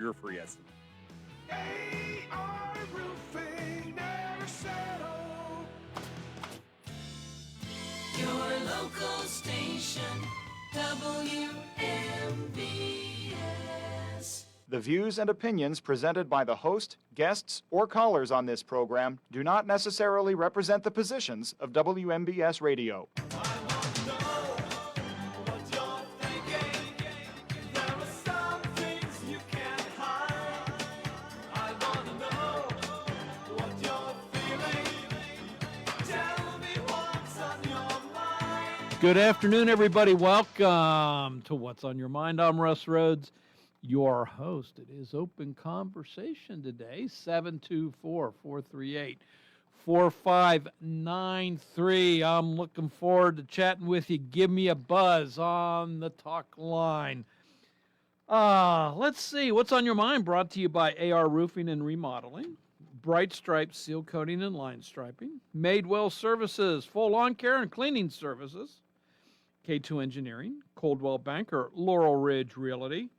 your free estimate. AR Roofing, never settle. Your local station, WMBS. The views and opinions presented by the host, guests, or callers on this program do not necessarily represent the positions of WMBS Radio. Good afternoon, everybody. Welcome to What's on Your Mind. I'm Russ Rhodes, your host. It is open conversation today, 724-438-4593. I'm looking forward to chatting with you. Give me a buzz on the talk line. Let's see. What's on Your Mind brought to you by AR Roofing and Remodeling, Bright Stripes Seal Coating and Line Striping, Madewell Services, Full Lawn Care and Cleaning Services, K2 Engineering, Coldwell Banker, Laurel Ridge Realty,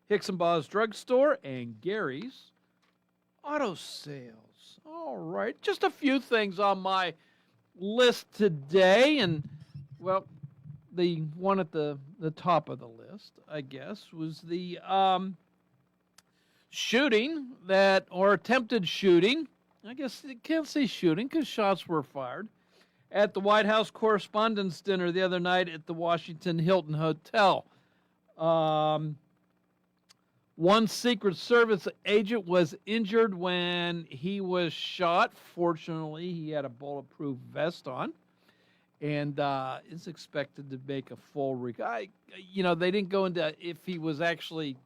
Hicks and Baugh's Drugstore, and Gary's Auto Sales. All right, just a few things on my list today, and, well, the one at the top of the list, I guess, was the shooting or attempted shooting. I guess you can't say shooting because shots were fired at the White House Correspondents' Dinner the other night at the Washington Hilton Hotel. One Secret Service agent was injured when he was shot. Fortunately, he had a bulletproof vest on and is expected to make a full recovery. They didn't go into if he was actually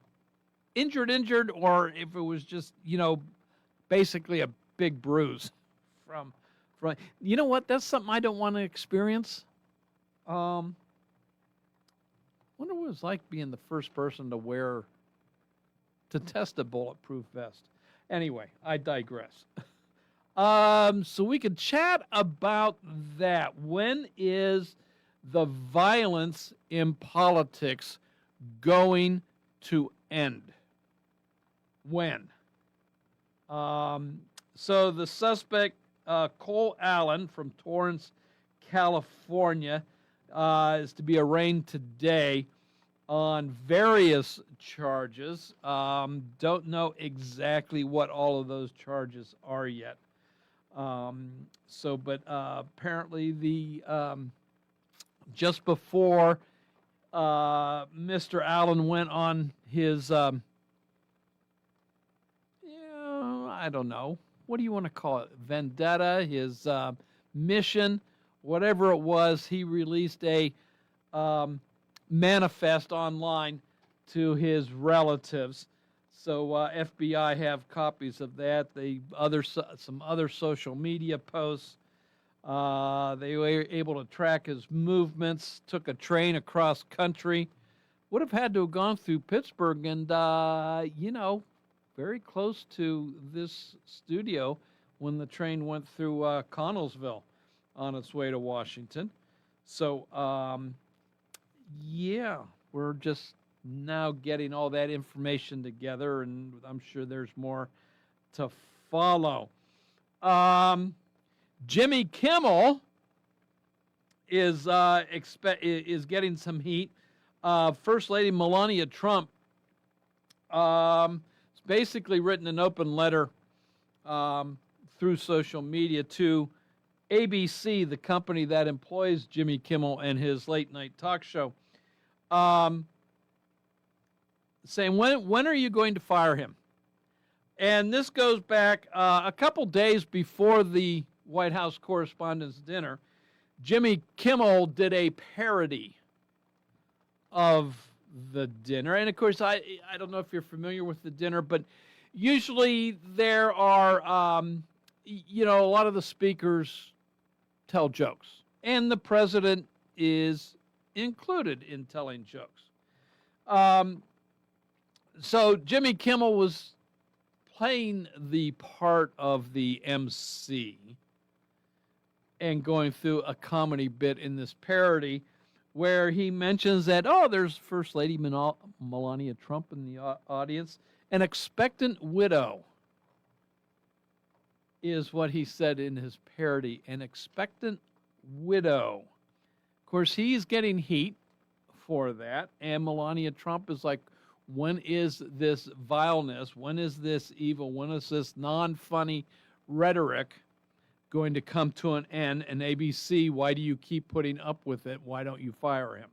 injured or if it was just, basically a big bruise from. You know what? That's something I don't want to experience. Wonder what it was like being the first person to test a bulletproof vest. Anyway, I digress. So we could chat about that. When is the violence in politics going to end? When? So the suspect, Cole Allen from Torrance, California, is to be arraigned today on various charges. Don't know exactly what all of those charges are yet. But apparently just before Mr. Allen went on his, I don't know. What do you want to call it? Vendetta, his mission, whatever it was, he released a manifest online to his relatives. So FBI have copies of that. Some other social media posts. They were able to track his movements, took a train across country. Would have had to have gone through Pittsburgh and, very close to this studio when the train went through Connellsville on its way to Washington. So, we're just now getting all that information together, and I'm sure there's more to follow. Jimmy Kimmel is getting some heat. First Lady Melania Trump basically written an open letter through social media to ABC, the company that employs Jimmy Kimmel and his late night talk show, saying, when are you going to fire him? And this goes back a couple days before the White House Correspondents' Dinner. Jimmy Kimmel did a parody of the dinner. And, of course, I don't know if you're familiar with the dinner, but usually there are, a lot of the speakers tell jokes. And the president is included in telling jokes. So Jimmy Kimmel was playing the part of the MC and going through a comedy bit in this parody where he mentions that, there's First Lady Melania Trump in the audience, An expectant widow is what he said in his parody. An expectant widow. Of course, he's getting heat for that. And Melania Trump is like, when is this vileness? When is this evil? When is this non-funny rhetoric going to come to an end? And ABC, why do you keep putting up with it? Why don't you fire him?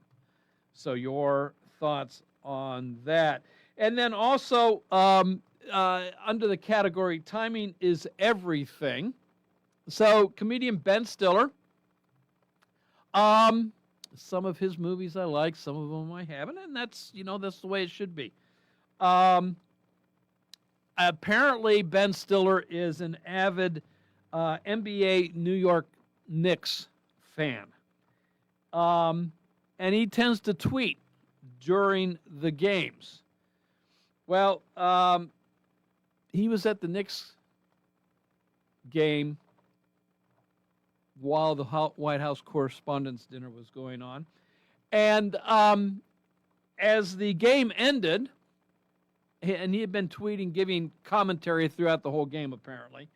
So your thoughts on that. And then also, under the category timing is everything. So comedian Ben Stiller, some of his movies I like, some of them I haven't, and that's the way it should be. Apparently Ben Stiller is an avid NBA New York Knicks fan. And he tends to tweet during the games. Well, he was at the Knicks game while the White House Correspondents' Dinner was going on. And as the game ended, and he had been tweeting, giving commentary throughout the whole game, apparently.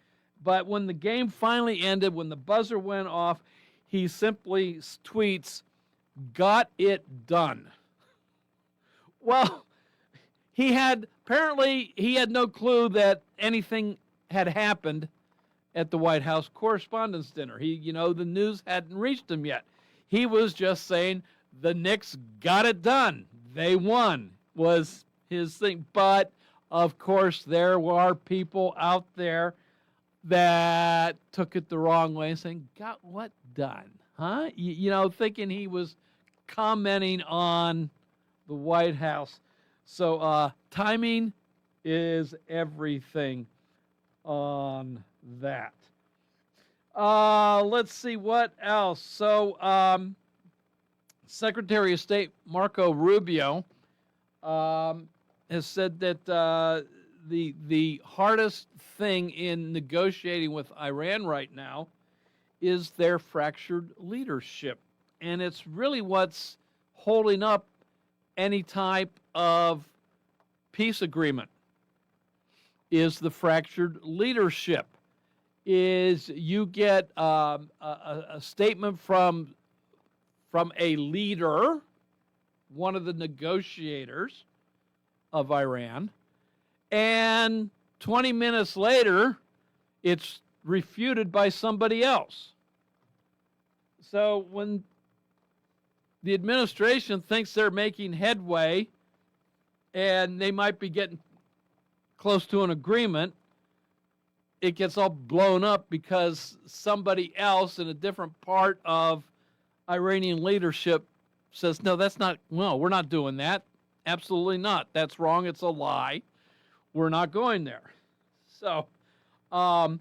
But when the game finally ended, when the buzzer went off, he simply tweets, "Got it done." Well, apparently he had no clue that anything had happened at the White House Correspondents' Dinner. The news hadn't reached him yet. He was just saying the Knicks got it done. They won, was his thing. But, of course, there were people out there that took it the wrong way and saying, got what done? Huh? Thinking he was commenting on the White House. So timing is everything on that. Let's see what else. So Secretary of State Marco Rubio has said that the hardest thing in negotiating with Iran right now is their fractured leadership. And it's really what's holding up any type of peace agreement is the fractured leadership. Is you get a statement from a leader, one of the negotiators of Iran, and 20 minutes later, it's refuted by somebody else. So when the administration thinks they're making headway and they might be getting close to an agreement, it gets all blown up because somebody else in a different part of Iranian leadership says, no, we're not doing that. Absolutely not. That's wrong. It's a lie. We're not going there. So, but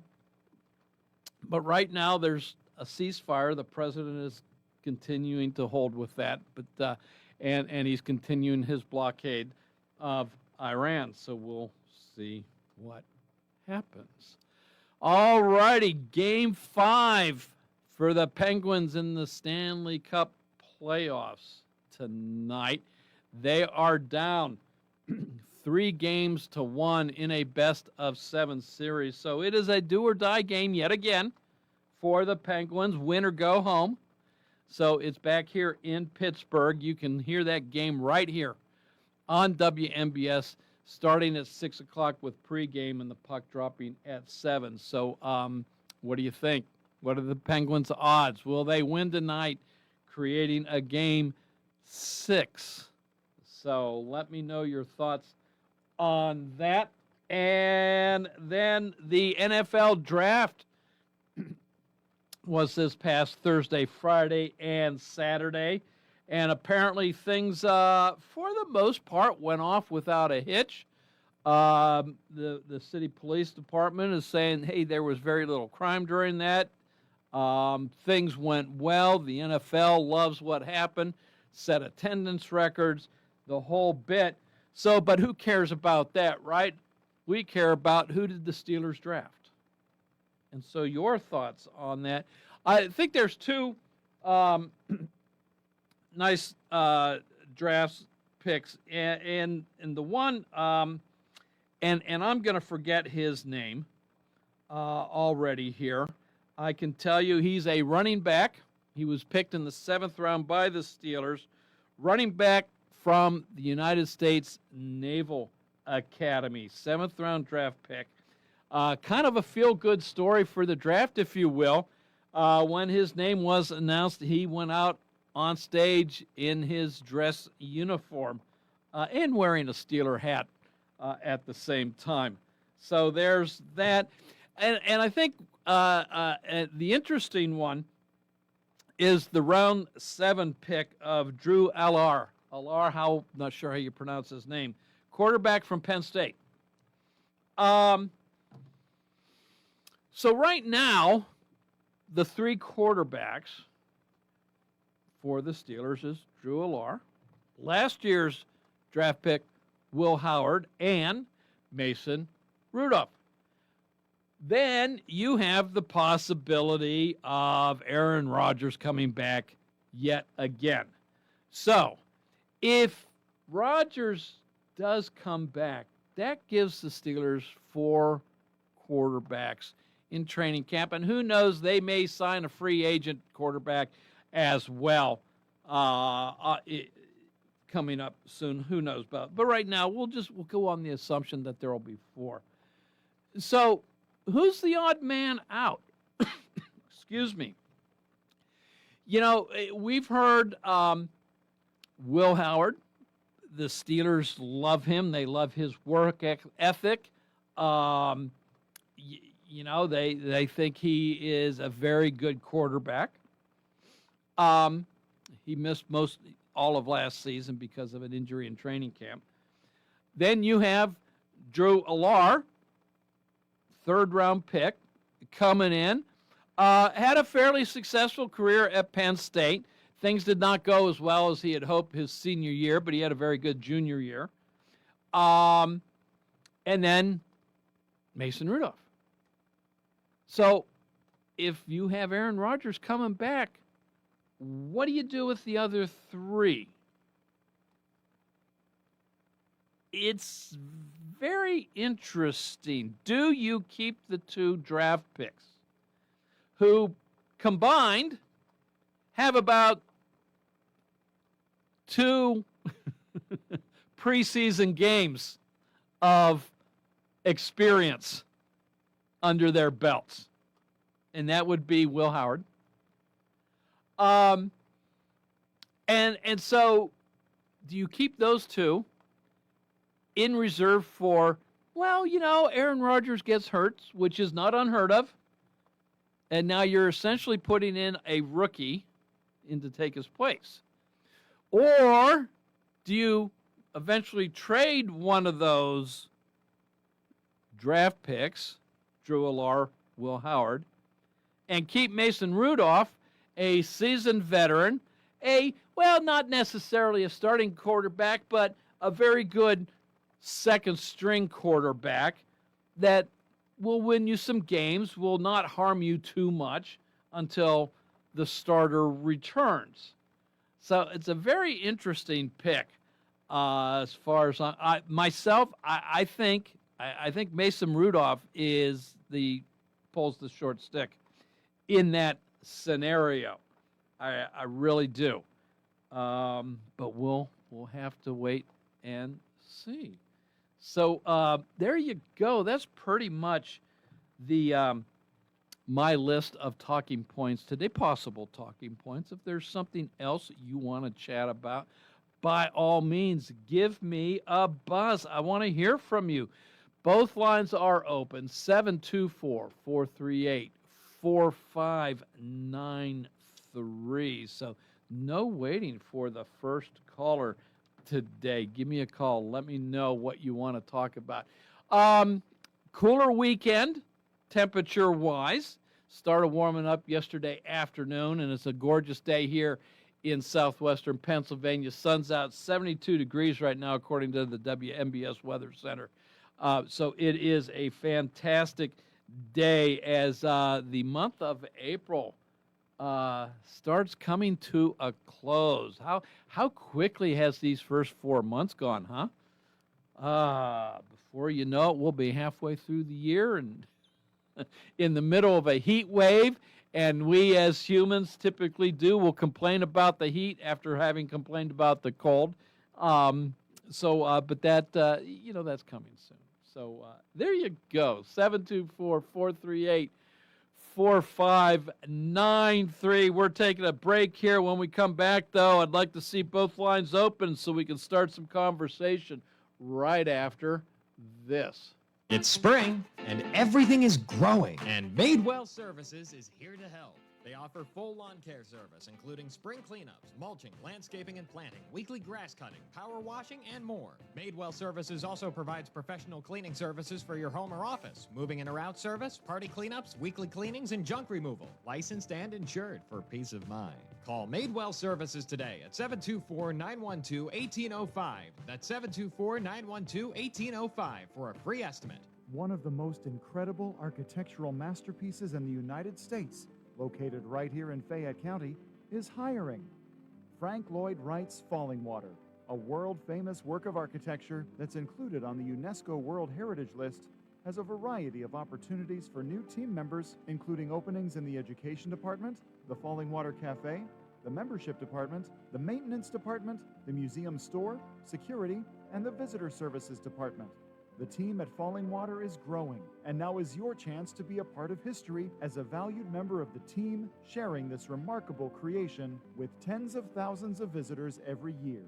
right now there's a ceasefire. The president is continuing to hold with that, but and he's continuing his blockade of Iran. So we'll see what happens. All righty, Game 5 for the Penguins in the Stanley Cup playoffs tonight. They are down 3-1 in a best-of-7 series. So it is a do-or-die game yet again for the Penguins. Win or go home. So it's back here in Pittsburgh. You can hear that game right here on WMBS starting at 6 o'clock with pregame and the puck dropping at 7. So what do you think? What are the Penguins' odds? Will they win tonight, creating a Game 6? So let me know your thoughts on that. And then the NFL draft was this past Thursday, Friday, and Saturday. And apparently things, for the most part, went off without a hitch. The city police department is saying, hey, there was very little crime during that. Things went well. The NFL loves what happened, set attendance records, the whole bit. So, but who cares about that, right? We care about who did the Steelers draft. And so your thoughts on that. I think there's two nice draft picks. And the one and I'm going to forget his name already here. I can tell you he's a running back. He was picked in the 7th round by the Steelers. Running back from the United States Naval Academy. 7th round draft pick. Kind of a feel-good story for the draft, if you will. When his name was announced, he went out on stage in his dress uniform and wearing a Steeler hat at the same time. So there's that. And I think the interesting one is the round 7 pick of Drew Allar. Allar, not sure how you pronounce his name. Quarterback from Penn State. So right now, the 3 quarterbacks for the Steelers is Drew Allar, last year's draft pick Will Howard, and Mason Rudolph. Then you have the possibility of Aaron Rodgers coming back yet again. So if Rodgers does come back, that gives the Steelers 4 quarterbacks in training camp. And who knows, they may sign a free agent quarterback as well coming up soon. Who knows? But right now, we'll go on the assumption that there will be 4. So who's the odd man out? Excuse me. You know, we've heard Will Howard. The Steelers love him. They love his work ethic. You know, they think he is a very good quarterback. He missed all of last season because of an injury in training camp. Then you have Drew Allar, 3rd round pick, coming in. Had a fairly successful career at Penn State. Things did not go as well as he had hoped his senior year, but he had a very good junior year. And then Mason Rudolph. So if you have Aaron Rodgers coming back, what do you do with the other 3? It's very interesting. Do you keep the 2 draft picks who combined have about 2 preseason games of experience under their belts? And that would be Will Howard. And so do you keep those 2 in reserve for, well, you know, Aaron Rodgers gets hurt, which is not unheard of, and now you're essentially putting in a rookie in to take his place? Or do you eventually trade one of those draft picks, Drew Allar, Will Howard, and keep Mason Rudolph, a seasoned veteran, not necessarily a starting quarterback, but a very good second-string quarterback that will win you some games, will not harm you too much until the starter returns. So it's a very interesting pick as far as I think Mason Rudolph pulls the short stick in that scenario. I really do. But we'll have to wait and see. So there you go. That's pretty much the my list of talking points today, possible talking points. If there's something else you want to chat about, by all means, give me a buzz. I want to hear from you. Both lines are open, 724-438-4593. So no waiting for the first caller today. Give me a call. Let me know what you want to talk about. Cooler weekend, temperature-wise. Started warming up yesterday afternoon, and it's a gorgeous day here in southwestern Pennsylvania. Sun's out, 72 degrees right now, according to the WMBS Weather Center. So it is a fantastic day as the month of April starts coming to a close. How quickly has these first 4 months gone, huh? Before you know it, we'll be halfway through the year and in the middle of a heat wave. And we as humans typically will complain about the heat after having complained about the cold. But that, that's coming soon. So there you go. 724-438-4593. We're taking a break here. When we come back, though, I'd like to see both lines open so we can start some conversation right after this. It's spring, and everything is growing, and Madewell Services is here to help. They offer full lawn care service, including spring cleanups, mulching, landscaping and planting, weekly grass cutting, power washing, and more. Madewell Services also provides professional cleaning services for your home or office, moving in or out service, party cleanups, weekly cleanings, and junk removal. Licensed and insured for peace of mind. Call Madewell Services today at 724-912-1805. That's 724-912-1805 for a free estimate. One of the most incredible architectural masterpieces in the United States, located right here in Fayette County, is hiring. Frank Lloyd Wright's Falling Water, a world-famous work of architecture that's included on the UNESCO World Heritage List, has a variety of opportunities for new team members, including openings in the Education Department, the Falling Water Cafe, the Membership Department, the Maintenance Department, the Museum Store, Security, and the Visitor Services Department. The team at Falling Water is growing, and now is your chance to be a part of history as a valued member of the team, sharing this remarkable creation with tens of thousands of visitors every year.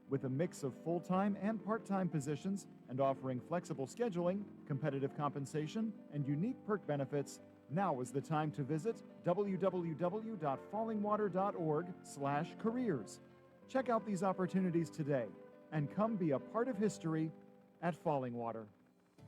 With a mix of full-time and part-time positions and offering flexible scheduling, competitive compensation, and unique perk benefits, now is the time to visit www.fallingwater.org/careers. Check out these opportunities today and come be a part of history at Falling Water.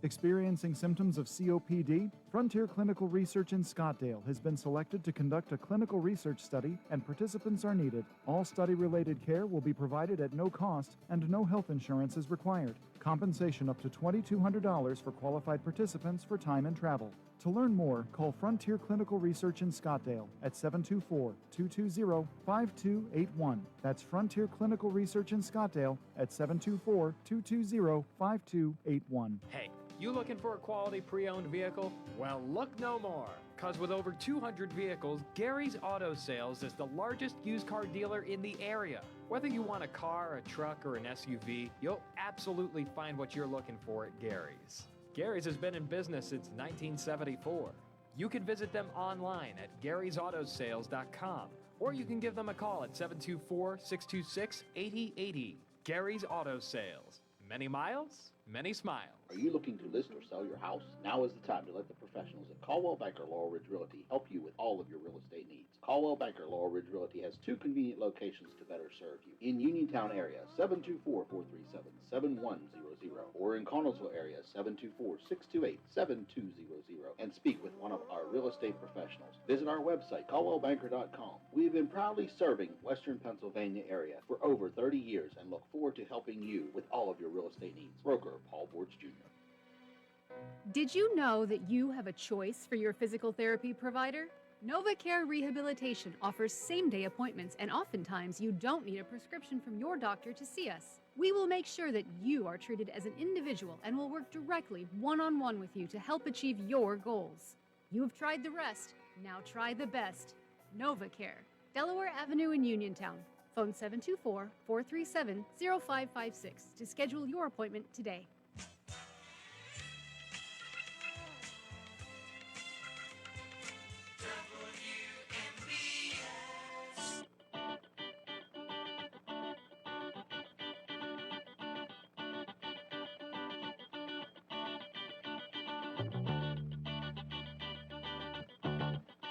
Experiencing symptoms of COPD? Frontier Clinical Research in Scottsdale has been selected to conduct a clinical research study, and participants are needed. All study-related care will be provided at no cost, and no health insurance is required. Compensation up to $2,200 for qualified participants for time and travel. To learn more, call Frontier Clinical Research in Scottsdale at 724-220-5281. That's Frontier Clinical Research in Scottsdale at 724-220-5281. Hey, you looking for a quality pre-owned vehicle? Well, look no more. Because with over 200 vehicles, Gary's Auto Sales is the largest used car dealer in the area. Whether you want a car, a truck, or an SUV, you'll absolutely find what you're looking for at Gary's. Gary's has been in business since 1974. You can visit them online at Gary'sAutoSales.com, or you can give them a call at 724-626-8080. Gary's Auto Sales. Many miles, many smiles. Are you looking to list or sell your house? Now is the time to let the professionals at Caldwell Banker Laurel Ridge Realty help you with all of your real estate needs. Caldwell Banker Laurel Ridge Realty has two convenient locations to better serve you. In Uniontown area, 724-437-7100, or in Connellsville area, 724-628-7200, and speak with one of our real estate professionals. Visit our website, caldwellbanker.com. We have been proudly serving Western Pennsylvania area for over 30 years and look forward to helping you with all of your real estate needs. Broker Paul Bortz Jr. Did you know that you have a choice for your physical therapy provider? NovaCare Rehabilitation offers same-day appointments, and oftentimes you don't need a prescription from your doctor to see us. We will make sure that you are treated as an individual and will work directly one-on-one with you to help achieve your goals. You have tried the rest, now try the best. NovaCare, Delaware Avenue in Uniontown. Phone 724-437-0556 to schedule your appointment today.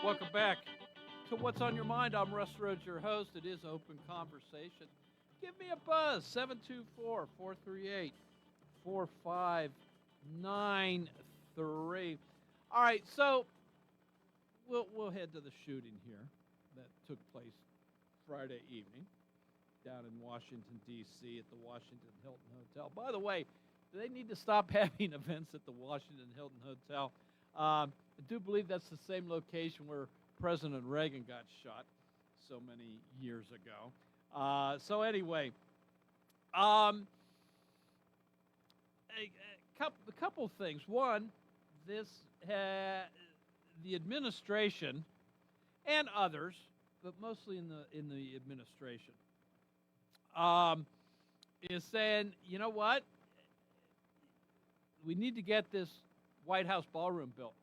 Welcome back to What's on Your Mind. I'm Russ Rhodes, your host. It is Open Conversation. Give me a buzz, 724-438-4593. All right, so we'll head to the shooting here that took place Friday evening down in Washington, D.C. at the Washington Hilton Hotel. By the way, do they need to stop having events at the Washington Hilton Hotel? I do believe that's the same location where President Reagan got shot so many years ago. So anyway, a couple of things. One, this the administration and others, but mostly in the administration, is saying, you know what? We need to get this White House ballroom built.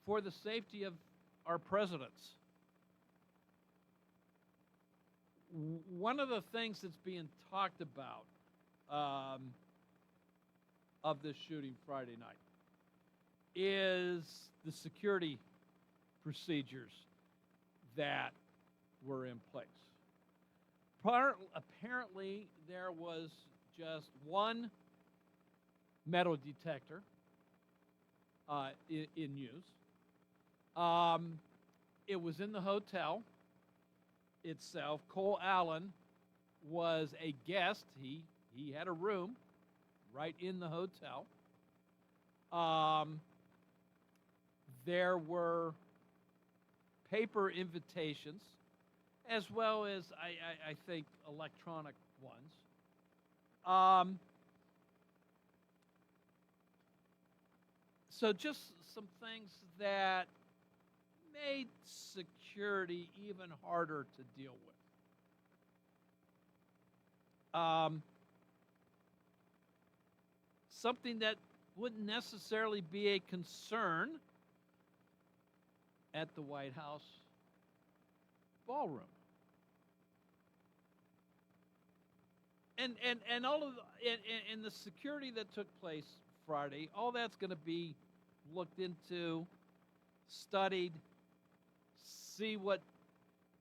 For the safety of our presidents. One of the things that's being talked about of this shooting Friday night is the security procedures that were in place. Apparently, there was just one metal detector in use. It was in the hotel itself. Cole Allen was a guest. He had a room right in the hotel. There were paper invitations, as well as I think electronic ones. So just some things that made security even harder to deal with. Something that wouldn't necessarily be a concern at the White House ballroom. And all of and the security that took place Friday, all that's going to be looked into, studied, see what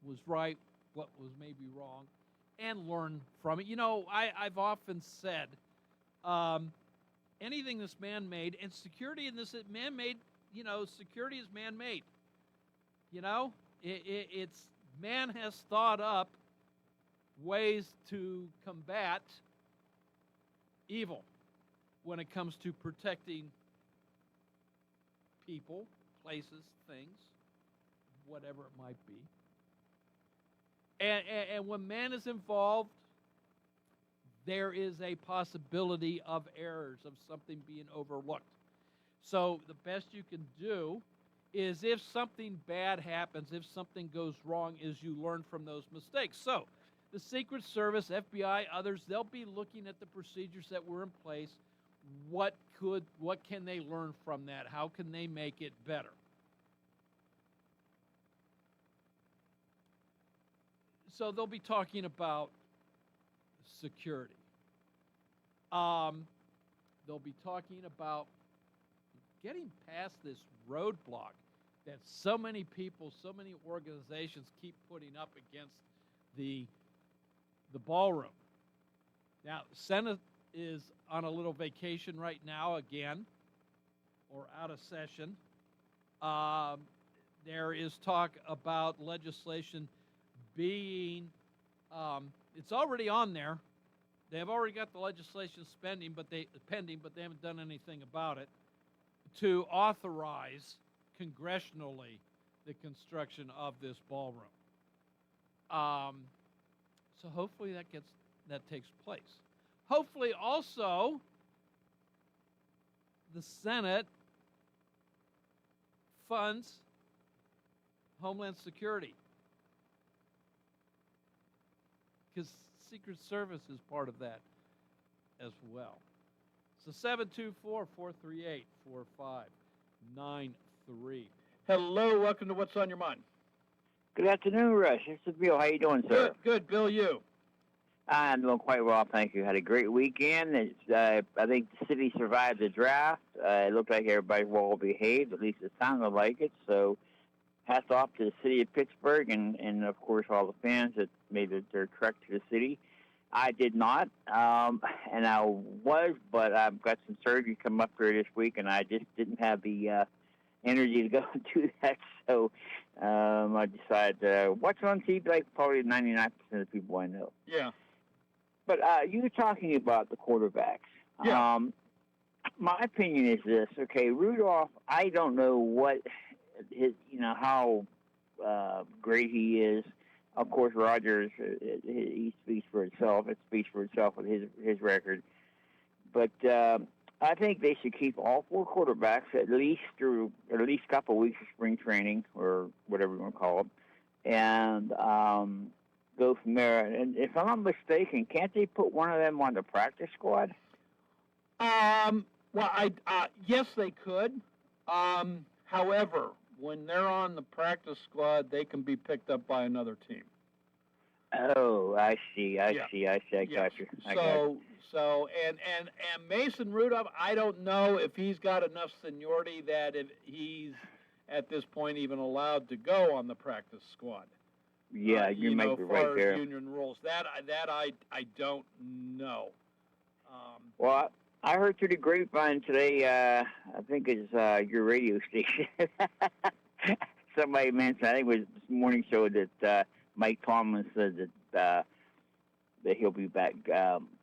was right, what was maybe wrong, and learn from it. You know, I've often said, anything that's man-made, and security in this man-made, you know, security is man-made. You know, it's man has thought up ways to combat evil when it comes to protecting people, places, things, whatever it might be. And when man is involved, there is a possibility of errors, of something being overlooked. So the best you can do is, if something bad happens, if something goes wrong, is you learn from those mistakes. So the Secret Service, FBI, others, they'll be looking at the procedures that were in place. What can they learn from that? How can they make it better? So they'll be talking about security. They'll be talking about getting past this roadblock that so many people, so many organizations keep putting up against the ballroom. Now, Senate is on a little vacation right now again, or out of session. There is talk about legislation being, it's already on there. They have already got the legislation pending, but they haven't done anything about it, to authorize congressionally the construction of this ballroom. So hopefully that takes place. Hopefully also the Senate funds Homeland Security, because Secret Service is part of that as well. So 724-438-4593. Hello, welcome to What's on Your Mind. Good afternoon, Russ. This is Bill. How you doing, sir? Good, Bill. You? I'm doing quite well, thank you. Had a great weekend. I think the city survived the draft. It looked like everybody well behaved. At least it sounded like it. So, hats off to the city of Pittsburgh and of course, all the fans that made their trek to the city. I did not, and I was, but I've got some surgery coming up here this week, and I just didn't have the energy to go and do that. So I decided to watch it on TV, like probably 99% of the people I know. Yeah. But you were talking about the quarterbacks. Yeah. My opinion is this. Okay, Rudolph, I don't know what his, how great he is. Of course, Rogers, he speaks for itself. It speaks for itself with his record. But I think they should keep all 4 quarterbacks at least through at least a couple of weeks of spring training or whatever you want to call it, and go from there. And if I'm not mistaken, can't they put one of them on the practice squad? Well, yes, they could. However, when they're on the practice squad, they can be picked up by another team. Oh, I see. I got you. I got you. So, and Mason Rudolph, I don't know if he's got enough seniority that if he's at this point even allowed to go on the practice squad. Yeah, you might be right there. Union rules. That I don't know. Well, I heard through the grapevine today. I think it's your radio station. Somebody mentioned, I think it was this morning show, that Mike Tomlin said that he'll be back.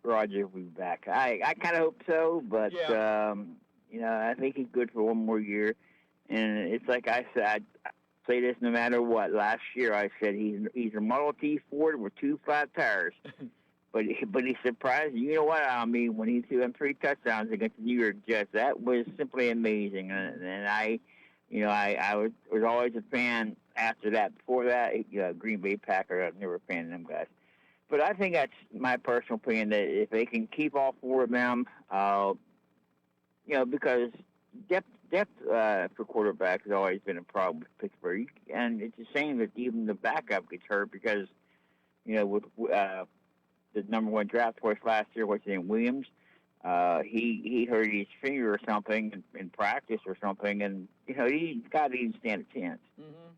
Roger will be back. I kind of hope so, but I think he's good for one more year. And it's like I said, I say this no matter what. Last year I said he's a Model T Ford with 2 flat tires. But he surprised me. You know what? I mean, when he threw them 3 touchdowns against the New York Jets, that was simply amazing. And I was always a fan after that. Before that, Green Bay Packers, I was never a fan of them guys. But I think that's my personal opinion, that if they can keep all 4 of them, because depth for quarterback has always been a problem with Pittsburgh. And it's a shame that even the backup gets hurt because, with the number 1 draft choice last year, what's his name, Williams, he hurt his finger or something in practice or something, and he got to even stand a chance. Mm-hmm.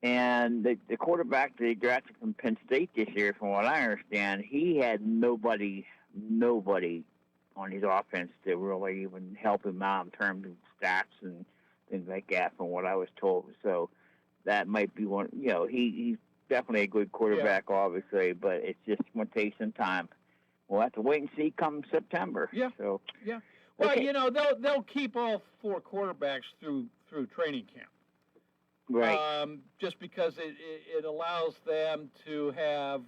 And the quarterback that he drafted from Penn State this year, from what I understand, he had nobody on his offense to really even help him out in terms of stats and things like that, from what I was told. So that might be one. He's definitely a good quarterback, obviously, but it's just going to take some time. We'll have to wait and see come September. Yeah. So yeah. Well, okay. They'll keep all 4 quarterbacks through training camp. Right. Just because it allows them to have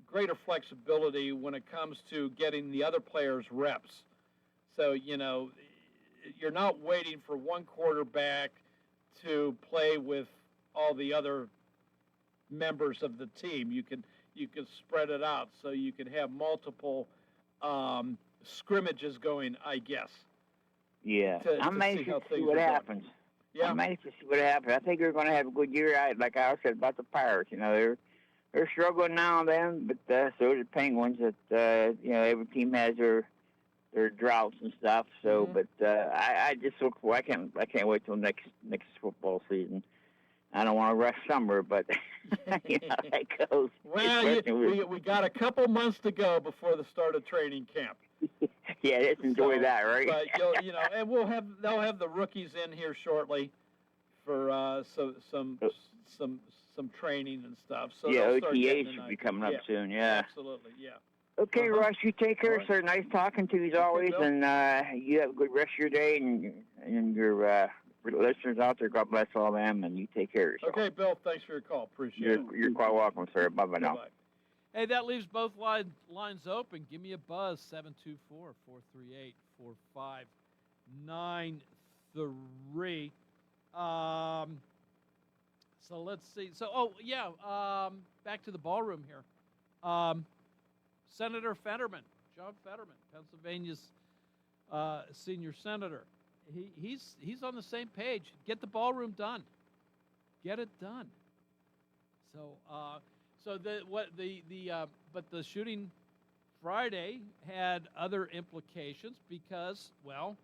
greater flexibility when it comes to getting the other players reps. So you're not waiting for one quarterback to play with all the other members of the team. You can spread it out so you can have multiple scrimmages going, I guess. Yeah, I'm anxious to see what happens. Yeah. I'm anxious to see what happens. I think they're going to have a good year. Like I said about the Pirates, they're struggling now and then, but so do the Penguins. That every team has their droughts and stuff. So, but I just look for. I can't wait till next football season. I don't want to rush summer, but that goes. Well, we got a couple months to go before the start of training camp. Yeah, let's enjoy that, right? But and they'll have the rookies in here shortly for some training and stuff. So OTAs should be coming up soon. Yeah, absolutely. Yeah. Okay, Russ, you take care, sir. Nice talking to you as always, and you have a good rest of your day, and your listeners out there, God bless all of them, and you take care of yourself. Okay, Bill, thanks for your call. Appreciate it. You're quite welcome, sir. Bye-bye now. Bye-bye. Hey, that leaves both lines open. Give me a buzz, 724-438-4593. So let's see. So, back to the ballroom here. Senator Fetterman, John Fetterman, Pennsylvania's senior senator. He's on the same page. Get the ballroom done. Get it done. So, but the shooting Friday had other implications because, well,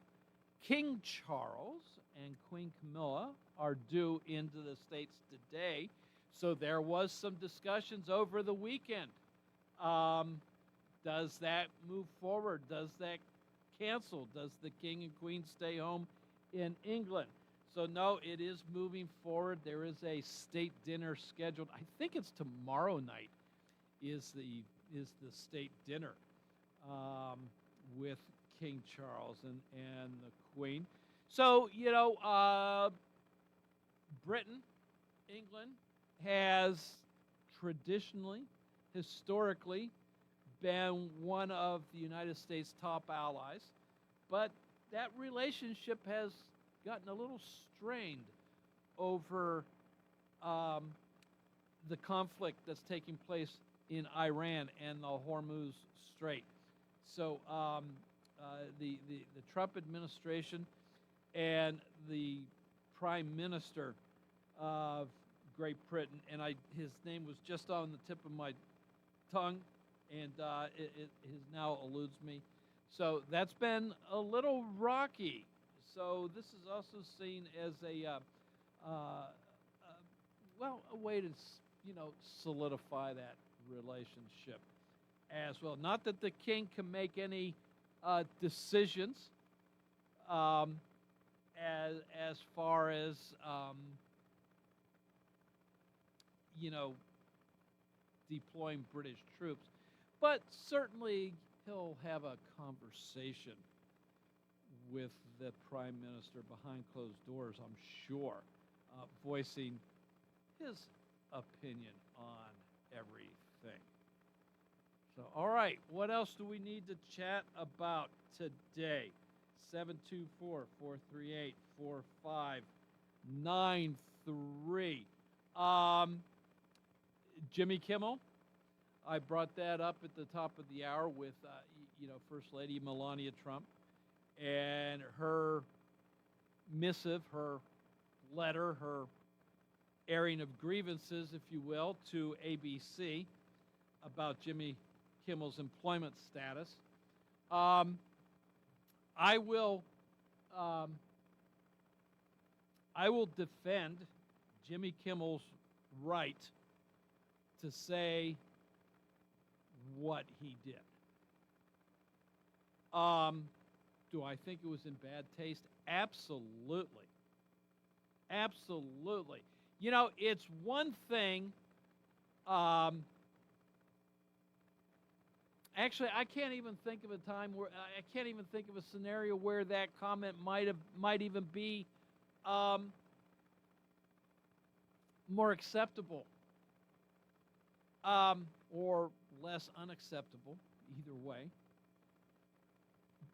King Charles and Queen Camilla are due into the States today. So there was some discussions over the weekend. Does that move forward? Does that cancel? Does the King and Queen stay home in England? So no, it is moving forward. There is a state dinner scheduled. I think it's tomorrow night is the state dinner with King Charles and the Queen. So, Britain England has traditionally, historically, been one of the United States' top allies, but that relationship has gotten a little strained over the conflict that's taking place in Iran and the Hormuz Strait. So the Trump administration and the Prime Minister of Great Britain, and his name was just on the tip of my tongue, and it now eludes me. So that's been a little rocky. So this is also seen as a way to solidify that relationship as well. Not that the king can make any decisions as far as deploying British troops, but certainly he'll have a conversation with the Prime Minister behind closed doors, I'm sure, voicing his opinion on everything. So, all right, what else do we need to chat about today? 724-438-4593. Jimmy Kimmel, I brought that up at the top of the hour with, First Lady Melania Trump and her missive, her letter, her airing of grievances, if you will, to ABC about Jimmy Kimmel's employment status. I will defend Jimmy Kimmel's right to say what he did. Do I think it was in bad taste? Absolutely. Absolutely. It's one thing. Actually, I can't even think of a time where I can't even think of a scenario where that comment might even be more acceptable or less unacceptable, either way.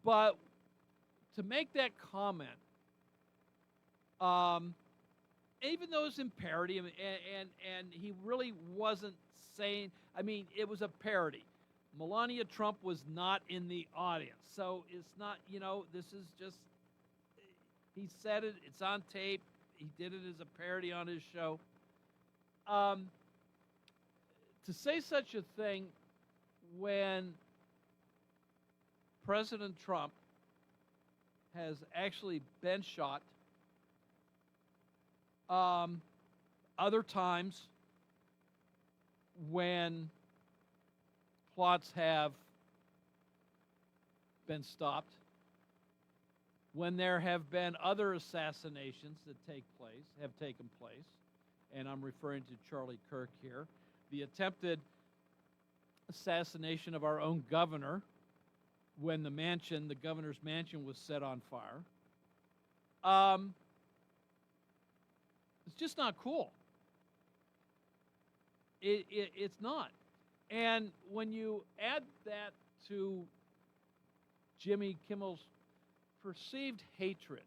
But to make that comment, even though it's in parody, and he really wasn't saying, it was a parody. Melania Trump was not in the audience. So it's not, this is just, he said it, it's on tape, he did it as a parody on his show. To say such a thing when President Trump has actually been shot, other times when plots have been stopped, when there have been other assassinations that have taken place, and I'm referring to Charlie Kirk here, the attempted assassination of our own governor when the governor's mansion was set on fire. It's just not cool. It's not. And when you add that to Jimmy Kimmel's perceived hatred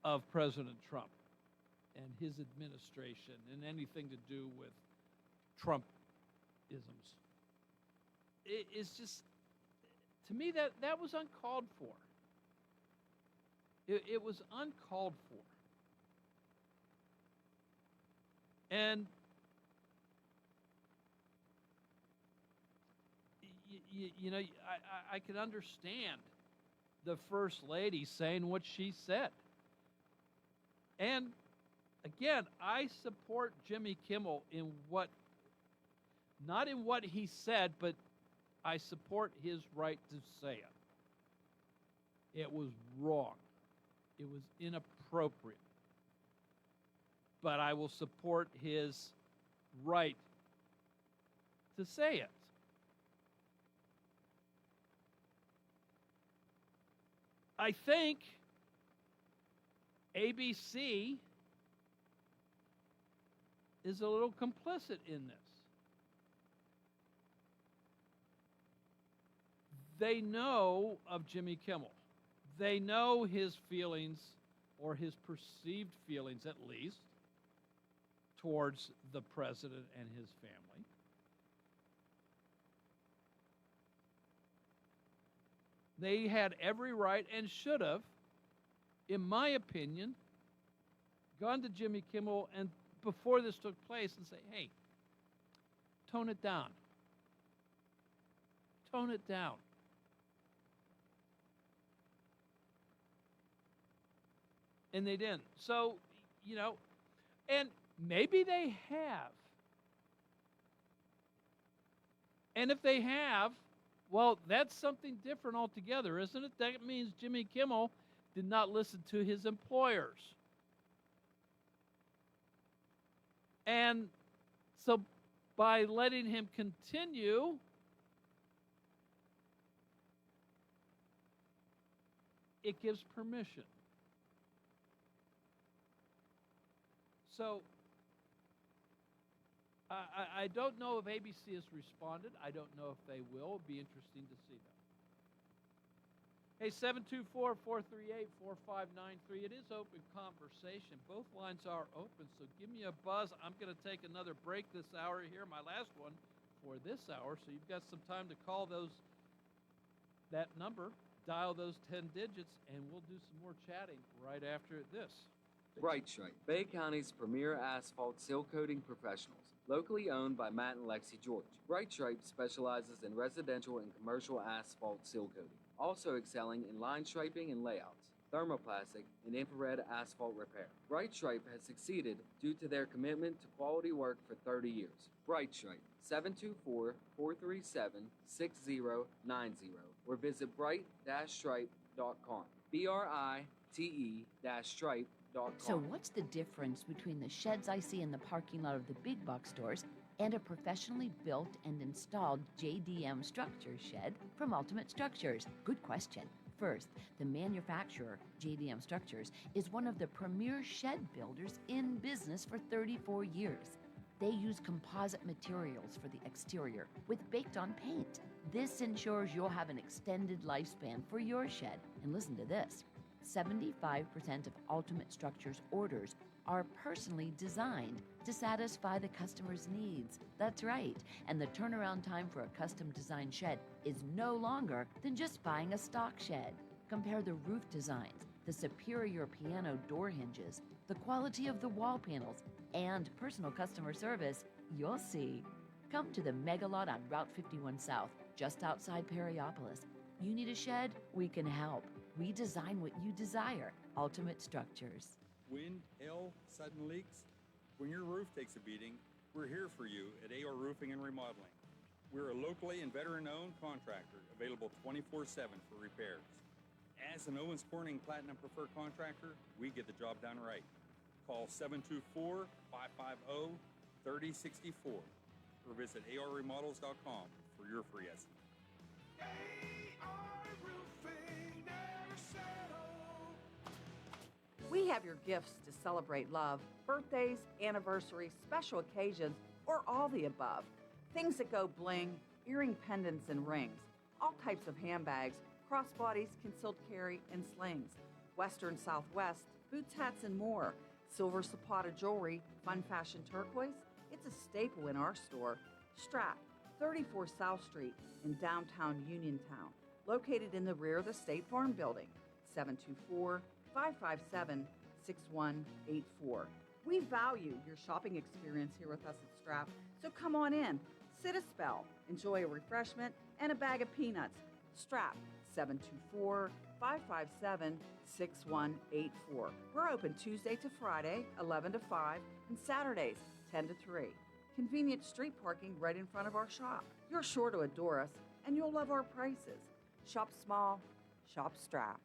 of President Trump and his administration and anything to do with Trumpisms, it's just, to me, that was uncalled for. It was uncalled for. And I can understand the First Lady saying what she said. And again, I support Jimmy Kimmel not in what he said, but I support his right to say it. It was wrong. It was inappropriate. But I will support his right to say it. I think ABC is a little complicit in this. They know of Jimmy Kimmel. They know his feelings, or his perceived feelings at least, towards the president and his family. They had every right and should have, in my opinion, gone to Jimmy Kimmel and before this took place and say, hey, tone it down. Tone it down. And they didn't. So, and maybe they have. And if they have, well, that's something different altogether, isn't it? That means Jimmy Kimmel did not listen to his employers. And so by letting him continue, it gives permission. So I don't know if ABC has responded. I don't know if they will. It'll be interesting to see them. Hey, 724-438-4593. It is open conversation. Both lines are open, so give me a buzz. I'm going to take another break this hour here, my last one for this hour, so you've got some time to call that number, dial those 10 digits, and we'll do some more chatting right after this. Bright Stripe, Bay County's premier asphalt seal coating professionals. Locally owned by Matt and Lexi George. Bright Stripe specializes in residential and commercial asphalt seal coating, also excelling in line striping and layouts, thermoplastic, and infrared asphalt repair. Bright Stripe has succeeded due to their commitment to quality work for 30 years. Bright Stripe, 724-437-6090, or visit bright-stripe.com. BRITE-stripe.com. So what's the difference between the sheds I see in the parking lot of the big box stores and a professionally built and installed JDM structure shed from Ultimate Structures? Good question. First, the manufacturer, JDM Structures, is one of the premier shed builders in business for 34 years. They use composite materials for the exterior with baked-on paint. This ensures you'll have an extended lifespan for your shed. And listen to this. 75% of Ultimate Structures orders are personally designed to satisfy the customer's needs. That's right. And the turnaround time for a custom designed shed is no longer than just buying a stock shed. Compare the roof designs, the superior piano door hinges, the quality of the wall panels, and personal customer service. You'll see. Come to the Mega Lot on Route 51 South, just outside Perryopolis. You need a shed? We can help. We design what you desire. Ultimate Structures. Wind, hail, sudden leaks. When your roof takes a beating, we're here for you at AR Roofing and Remodeling. We're a locally and veteran-owned contractor, available 24/7 for repairs. As an Owens Corning Platinum Preferred Contractor, we get the job done right. Call 724-550-3064 or visit arremodels.com for your free estimate. We have your gifts to celebrate love, birthdays, anniversaries, special occasions, or all the above. Things that go bling, earring pendants and rings, all types of handbags, crossbodies, concealed carry, and slings, Western Southwest, boots, hats, and more, silver Zapata jewelry, fun fashion turquoise. It's a staple in our store. Strap, 34 South Street in downtown Uniontown, located in the rear of the State Farm Building, 724-557-6184. We value your shopping experience here with us at Strap, so come on in, sit a spell, enjoy a refreshment, and a bag of peanuts. Strap, 724-557-6184. We're open Tuesday to Friday, 11 to 5, and Saturdays, 10 to 3. Convenient street parking right in front of our shop. You're sure to adore us, and you'll love our prices. Shop small, shop Strap.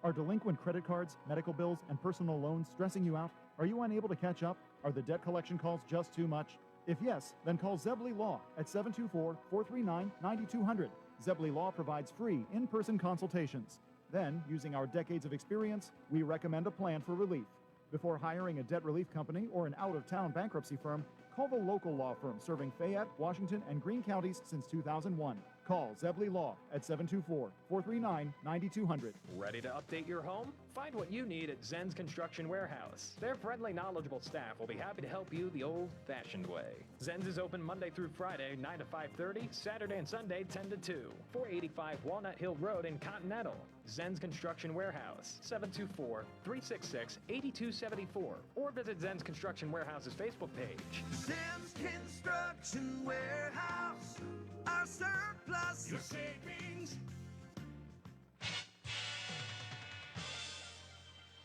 Are delinquent credit cards, medical bills, and personal loans stressing you out? Are you unable to catch up? Are the debt collection calls just too much? If yes, then call Zebley Law at 724-439-9200. Zebley Law provides free in-person consultations. Then, using our decades of experience, we recommend a plan for relief. Before hiring a debt relief company or an out-of-town bankruptcy firm, call the local law firm serving Fayette, Washington, and Greene counties since 2001. Call Zebley Law at 724-439-9200. Ready to update your home? Find what you need at Zen's Construction Warehouse. Their friendly, knowledgeable staff will be happy to help you the old-fashioned way. Zen's is open Monday through Friday, 9 to 5:30, Saturday and Sunday, 10 to 2. 485 Walnut Hill Road in Continental. Zen's Construction Warehouse, 724-366-8274. Or visit Zen's Construction Warehouse's Facebook page. Sam's Construction Warehouse. Our surplus, your savings.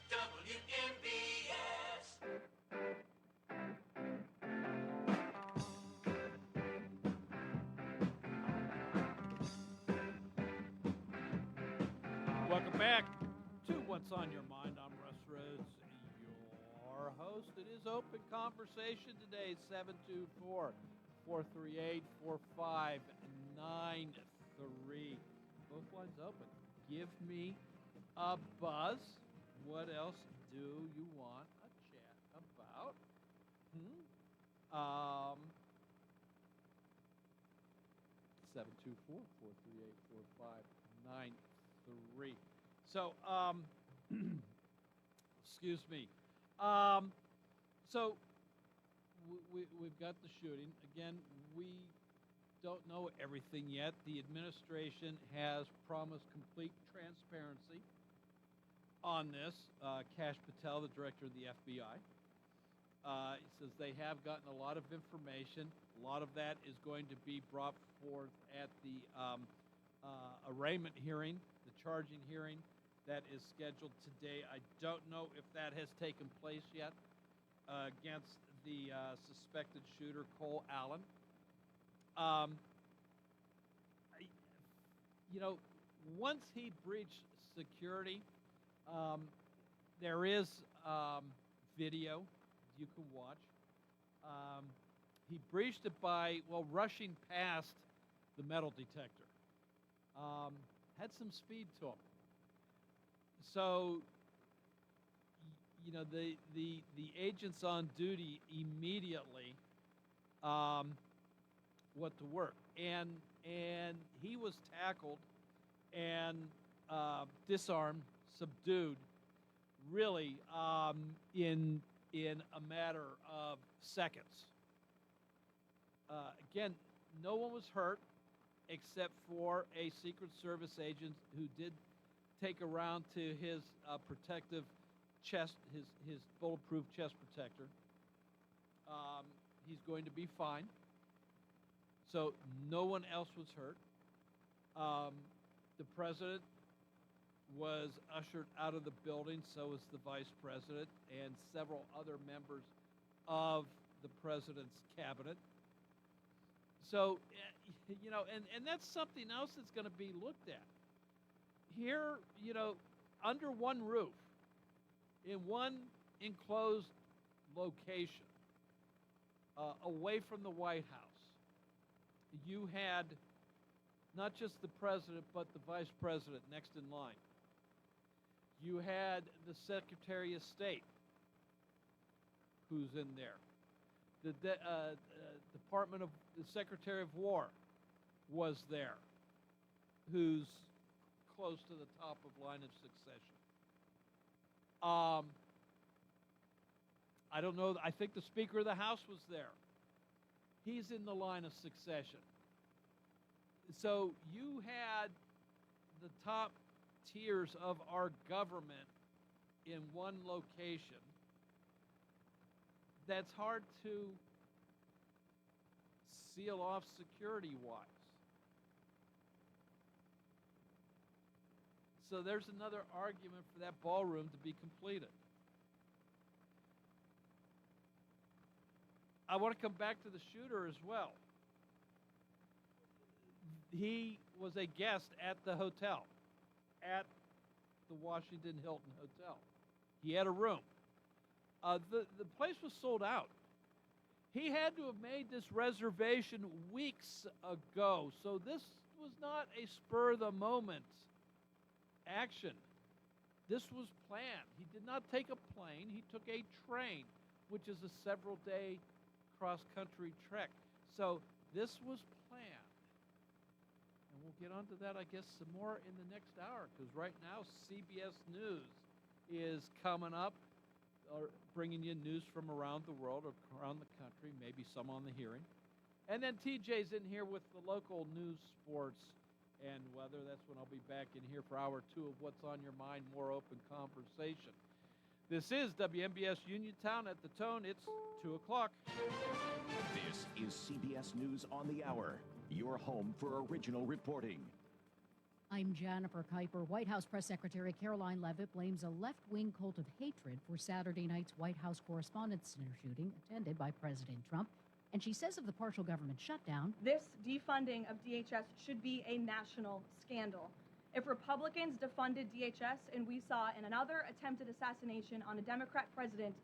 WMBS. Welcome back to What's on Your Mind. I'm Russ Rhodes, your host. It is open conversation today, 724-438-4593. Both lines open. Give me a buzz. What else do you want a chat about? 724-438-4593. So, excuse me. So, we've got the shooting. Again, we don't know everything yet. The administration has promised complete transparency on this. Kash Patel, the director of the FBI, he says they have gotten a lot of information. A lot of that is going to be brought forth at the arraignment hearing, the charging hearing that is scheduled today. I don't know if that has taken place yet against the suspected shooter, Cole Allen. Once he breached security, there is video you can watch. He breached it by, rushing past the metal detector. Had some speed to him. So, the agents on duty immediately went to work. And he was tackled and disarmed, subdued, really in a matter of seconds. Again, no one was hurt except for a Secret Service agent who did take a round to his protective chest, his bulletproof chest protector. He's going to be fine. So no one else was hurt. The president was ushered out of the building, so was the vice president and several other members of the president's cabinet. So, and that's something else that's going to be looked at. Here, under one roof, in one enclosed location, away from the White House, you had not just the president, but the vice president next in line. You had the Secretary of State, who's in there. The Department of the Secretary of War was there, who's close to the top of line of succession. I don't know. I think the Speaker of the House was there. He's in the line of succession. So you had the top tiers of our government in one location. That's hard to seal off security-wise. So there's another argument for that ballroom to be completed. I want to come back to the shooter as well. He was a guest at the hotel, at the Washington Hilton Hotel. He had a room. The place was sold out. He had to have made this reservation weeks ago, so this was not a spur-of-the-moment action. this was planned. He did not take a plane. He took a train, which is a several-day cross-country trek. So this was planned. And we'll get onto that, I guess, some more in the next hour, because right now CBS News is coming up, bringing you news from around the world or around the country, maybe some on the hearing. And then TJ's in here with the local news, sports, and weather. That's when I'll be back in here for hour 2 of What's on Your Mind, more open conversation. This is WMBS Uniontown at the Tone. It's 2 o'clock. This is CBS News on the Hour, your home for original reporting. I'm Jennifer Kuiper. White House Press Secretary Caroline Leavitt blames a left-wing cult of hatred for Saturday night's White House Correspondents' Center shooting attended by President Trump. And she says of the partial government shutdown, this defunding of DHS should be a national scandal. If Republicans defunded DHS and we saw in another attempted assassination on a Democrat president,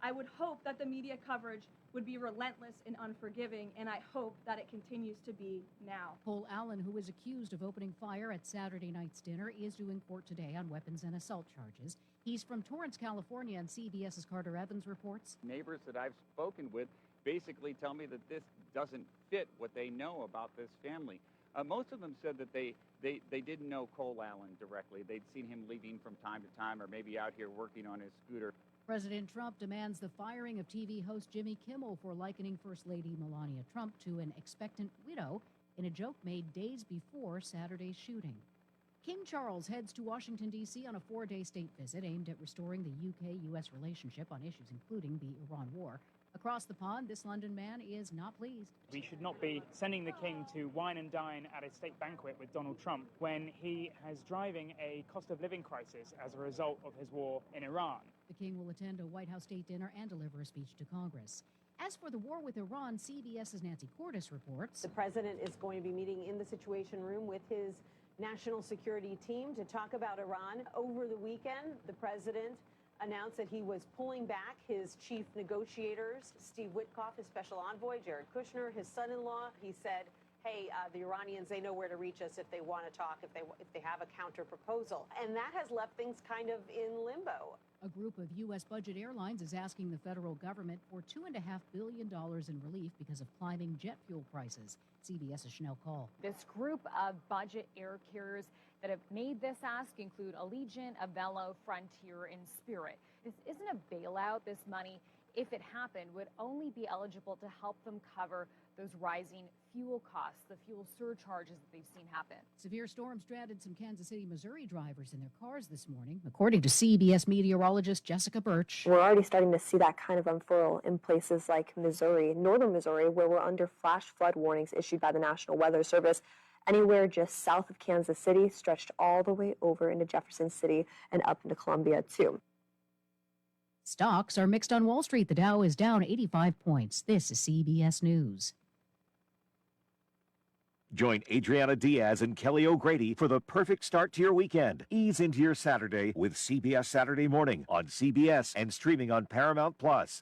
I would hope that the media coverage would be relentless and unforgiving, and I hope that it continues to be now. Cole Allen, who is accused of opening fire at Saturday night's dinner, is due in court today on weapons and assault charges. He's from Torrance, California, and CBS's Carter Evans reports. Neighbors that I've spoken with basically tell me that this doesn't fit what they know about this family. Most of them said that they didn't know Cole Allen directly. They'd seen him leaving from time to time or maybe out here working on his scooter. President Trump demands the firing of TV host Jimmy Kimmel for likening First Lady Melania Trump to an expectant widow in a joke made days before Saturday's shooting. King Charles heads to Washington, D.C. on a 4-day state visit aimed at restoring the UK-U.S. relationship on issues including the Iran war. Across the pond, this London man is not pleased. We should not be sending the king to wine and dine at a state banquet with Donald Trump when he is driving a cost of living crisis as a result of his war in Iran. The king will attend a White House state dinner and deliver a speech to Congress. As for the war with Iran, CBS's Nancy Cordes reports. The president is going to be meeting in the Situation Room with his national security team to talk about Iran. Over the weekend, the president announced that he was pulling back his chief negotiators, Steve Witkoff, his special envoy, Jared Kushner, his son-in-law. He said, hey, the Iranians, they know where to reach us if they want to talk, if they have a counter proposal. And that has left things kind of in limbo. A group of U.S. budget airlines is asking the federal government for $2.5 billion in relief because of climbing jet fuel prices. CBS's Chanel Call. This group of budget air carriers that have made this ask include Allegiant, Avelo, Frontier, and Spirit. This isn't a bailout. This money, if it happened, would only be eligible to help them cover those rising fuel costs, the fuel surcharges that they've seen happen. Severe storms stranded some Kansas City, Missouri drivers in their cars this morning, according to CBS meteorologist Jessica Birch. We're already starting to see that kind of unfurl in places like Missouri, northern Missouri, where we're under flash flood warnings issued by the National Weather Service. Anywhere just south of Kansas City, stretched all the way over into Jefferson City and up into Columbia, too. Stocks are mixed on Wall Street. The Dow is down 85 points. This is CBS News. Join Adriana Diaz and Kelly O'Grady for the perfect start to your weekend. Ease into your Saturday with CBS Saturday Morning on CBS and streaming on Paramount Plus.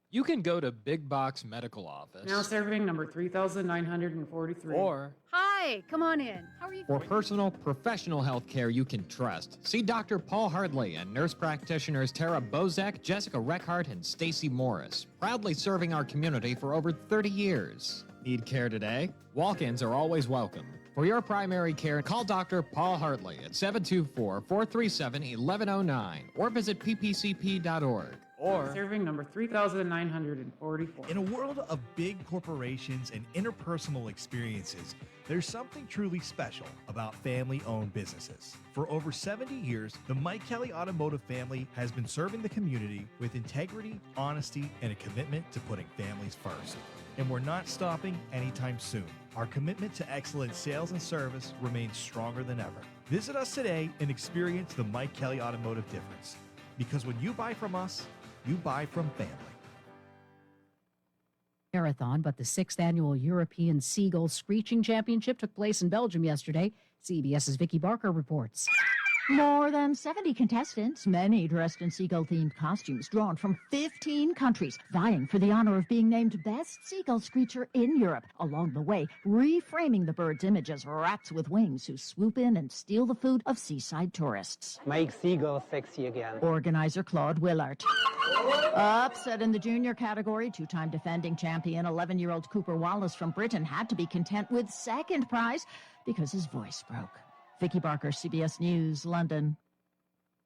You can go to Big Box Medical Office. Now serving number 3,943. Or Hi, come on in. How are you? for personal, professional health care you can trust, see Dr. Paul Hardley and nurse practitioners Tara Bozek, Jessica Reckhart, and Stacy Morris, proudly serving our community for over 30 years. Need care today? Walk-ins are always welcome. For your primary care, call Dr. Paul Hartley at 724-437-1109 or visit ppcp.org. Or serving number 3,944. In a world of big corporations and interpersonal experiences, there's something truly special about family-owned businesses. For over 70 years, the Mike Kelly Automotive family has been serving the community with integrity, honesty, and a commitment to putting families first. And we're not stopping anytime soon. Our commitment to excellent sales and service remains stronger than ever. Visit us today and experience the Mike Kelly Automotive difference. Because when you buy from us, you buy from family. Marathon, but the 6th annual European Seagull Screeching Championship took place in Belgium yesterday. CBS's Vicki Barker reports. More than 70 contestants, many dressed in seagull-themed costumes drawn from 15 countries, vying for the honor of being named Best Seagull Screecher in Europe. Along the way, reframing the bird's image as rats with wings who swoop in and steal the food of seaside tourists. Make seagulls sexy again. Organizer Claude Willard. Upset in the junior category, two-time defending champion 11-year-old Cooper Wallace from Britain had to be content with second prize because his voice broke. Vicky Barker, CBS News, London.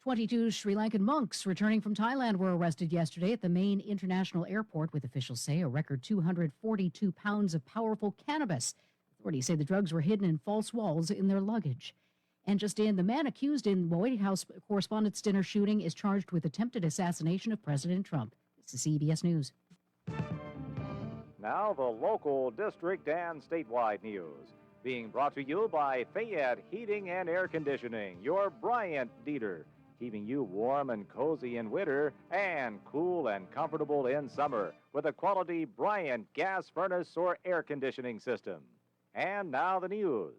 22 Sri Lankan monks returning from Thailand were arrested yesterday at the main international airport, with officials say a record 242 pounds of powerful cannabis. Authorities say the drugs were hidden in false walls in their luggage. And just in, the man accused in the White House Correspondents' Dinner shooting is charged with attempted assassination of President Trump. This is CBS News. Now the local, district, and statewide news. Being brought to you by Fayette Heating and Air Conditioning, your Bryant Dieter, keeping you warm and cozy in winter and cool and comfortable in summer with a quality Bryant gas furnace or air conditioning system. And now the news.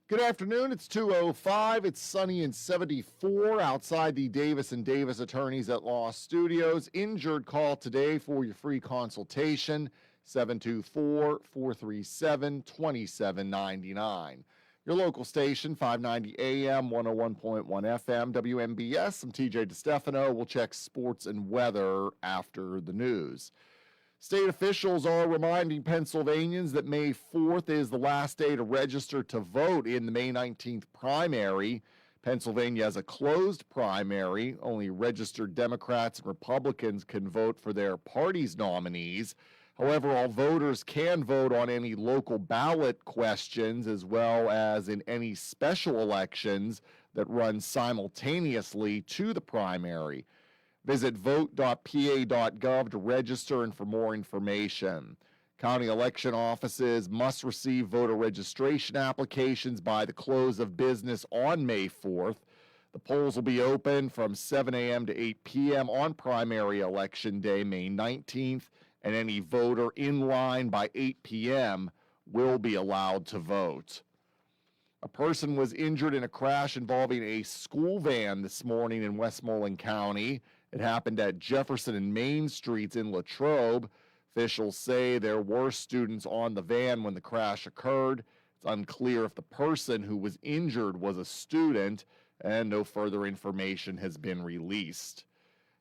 Good afternoon. It's 2:05. It's sunny and 74 outside the Davis & Davis Attorneys at Law Studios. Injured call today for your free consultation. 724-437-2799. Your local station, 590 AM, 101.1 FM, WMBS. I'm TJ DeStefano. We'll check sports and weather after the news. State officials are reminding Pennsylvanians that May 4th is the last day to register to vote in the May 19th primary. Pennsylvania has a closed primary. Only registered Democrats and Republicans can vote for their party's nominees. However, all voters can vote on any local ballot questions as well as in any special elections that run simultaneously to the primary. Visit vote.pa.gov to register and for more information. County election offices must receive voter registration applications by the close of business on May 4th. The polls will be open from 7 a.m. to 8 p.m. on primary election day, May 19th. And any voter in line by 8 p.m. will be allowed to vote. A person was injured in a crash involving a school van this morning in Westmoreland County. It happened at Jefferson and Main Streets in Latrobe. Officials say there were students on the van when the crash occurred. It's unclear if the person who was injured was a student, and no further information has been released.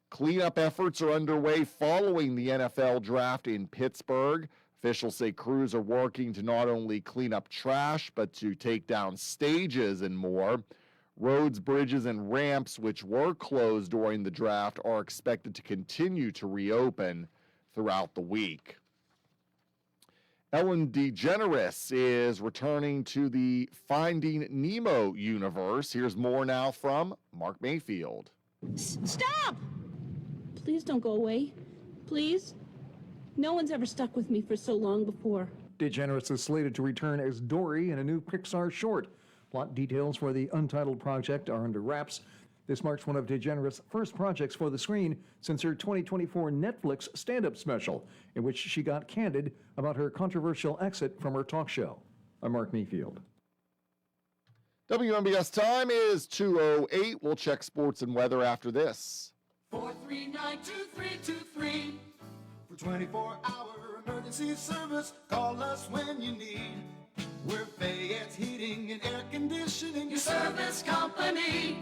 Cleanup efforts are underway following the NFL draft in Pittsburgh. Officials say crews are working to not only clean up trash, but to take down stages and more. Roads, bridges, and ramps, which were closed during the draft, are expected to continue to reopen throughout the week. Ellen DeGeneres is returning to the Finding Nemo universe. Here's more now from Mark Mayfield. Stop! Please don't go away. Please. No one's ever stuck with me for so long before. DeGeneres is slated to return as Dory in a new Pixar short. Plot details for the untitled project are under wraps. This marks one of DeGeneres' first projects for the screen since her 2024 Netflix stand-up special, in which she got candid about her controversial exit from her talk show. I'm Mark Mayfield. WMBS time is 2:08. We'll check sports and weather after this. 439-2323. For 24-hour emergency service, call us when you need. We're Fayette's Heating and Air Conditioning, your service company.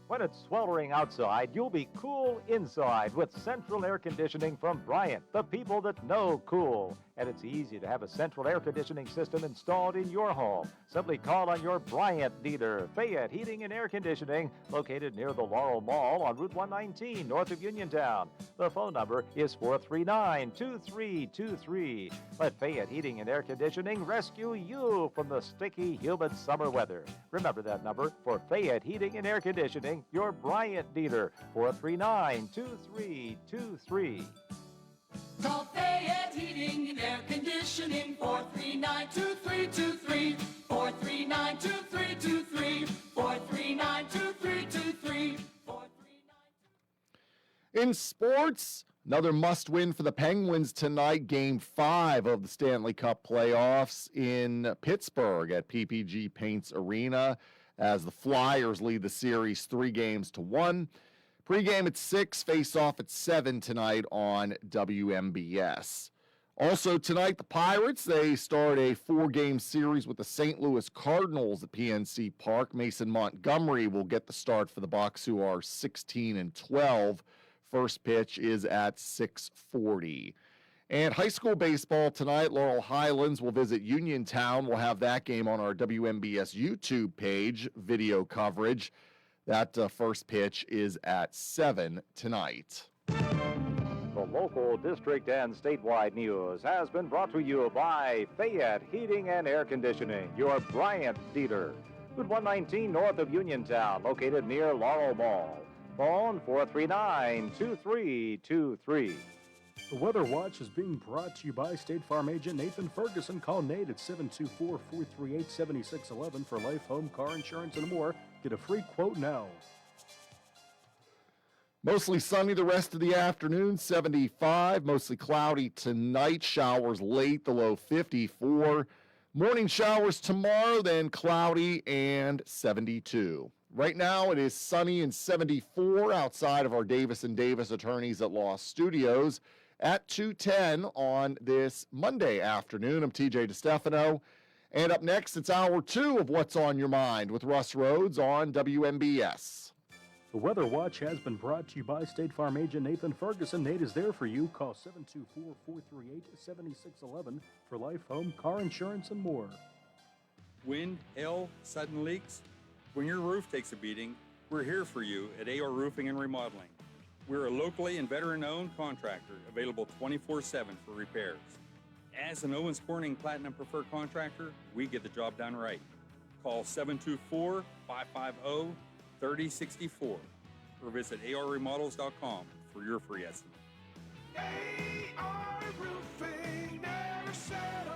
When it's sweltering outside, you'll be cool inside with central air conditioning from Bryant, the people that know cool. And it's easy to have a central air conditioning system installed in your home. Simply call on your Bryant dealer, Fayette Heating and Air Conditioning, located near the Laurel Mall on Route 119, north of Uniontown. The phone number is 439-2323. Let Fayette Heating and Air Conditioning rescue you from the sticky, humid summer weather. Remember that number for Fayette Heating and Air Conditioning, your Bryant dealer, 439-2323. Call Fayette Heating and Air Conditioning, 439-2323, 439-2323, 439-2323. In sports, another must-win for the Penguins tonight, Game 5 of the Stanley Cup playoffs in Pittsburgh at PPG Paints Arena. as the Flyers lead the series 3-1. Pregame at 6, face-off at 7 tonight on WMBS. Also tonight, the Pirates, they start a 4-game series with the St. Louis Cardinals at PNC Park. Mason Montgomery will get the start for the Bucs, who are 16-12. First pitch is at 6:40. And high school baseball tonight, Laurel Highlands will visit Uniontown. We'll have that game on our WMBS YouTube page, video coverage. That first pitch is at 7 tonight. The local, district, and statewide news has been brought to you by Fayette Heating and Air Conditioning, your Bryant dealer. Route 119 north of Uniontown, located near Laurel Mall. Phone 439-2323. The Weather Watch is being brought to you by State Farm agent Nathan Ferguson. Call Nate at 724-438-7611 for life, home, car insurance, and more. Get a free quote now. Mostly sunny the rest of the afternoon, 75. Mostly cloudy tonight, showers late, the low 54. Morning showers tomorrow, then cloudy and 72. Right now it is sunny and 74 outside of our Davis & Davis Attorneys at Law Studios at 2:10 on this Monday afternoon. I'm TJ DeStefano. And up next, it's hour 2 of What's on Your Mind with Russ Rhodes on WMBS. The Weather Watch has been brought to you by State Farm agent Nathan Ferguson. Nate is there for you. Call 724-438-7611 for life, home, car insurance, and more. Wind, hail, sudden leaks. When your roof takes a beating, we're here for you at AR Roofing and Remodeling. We're a locally and veteran-owned contractor, available 24/7 for repairs. As an Owens Corning Platinum Preferred Contractor, we get the job done right. Call 724-550-3064 or visit arremodels.com for your free estimate. AR Roofing, never settle.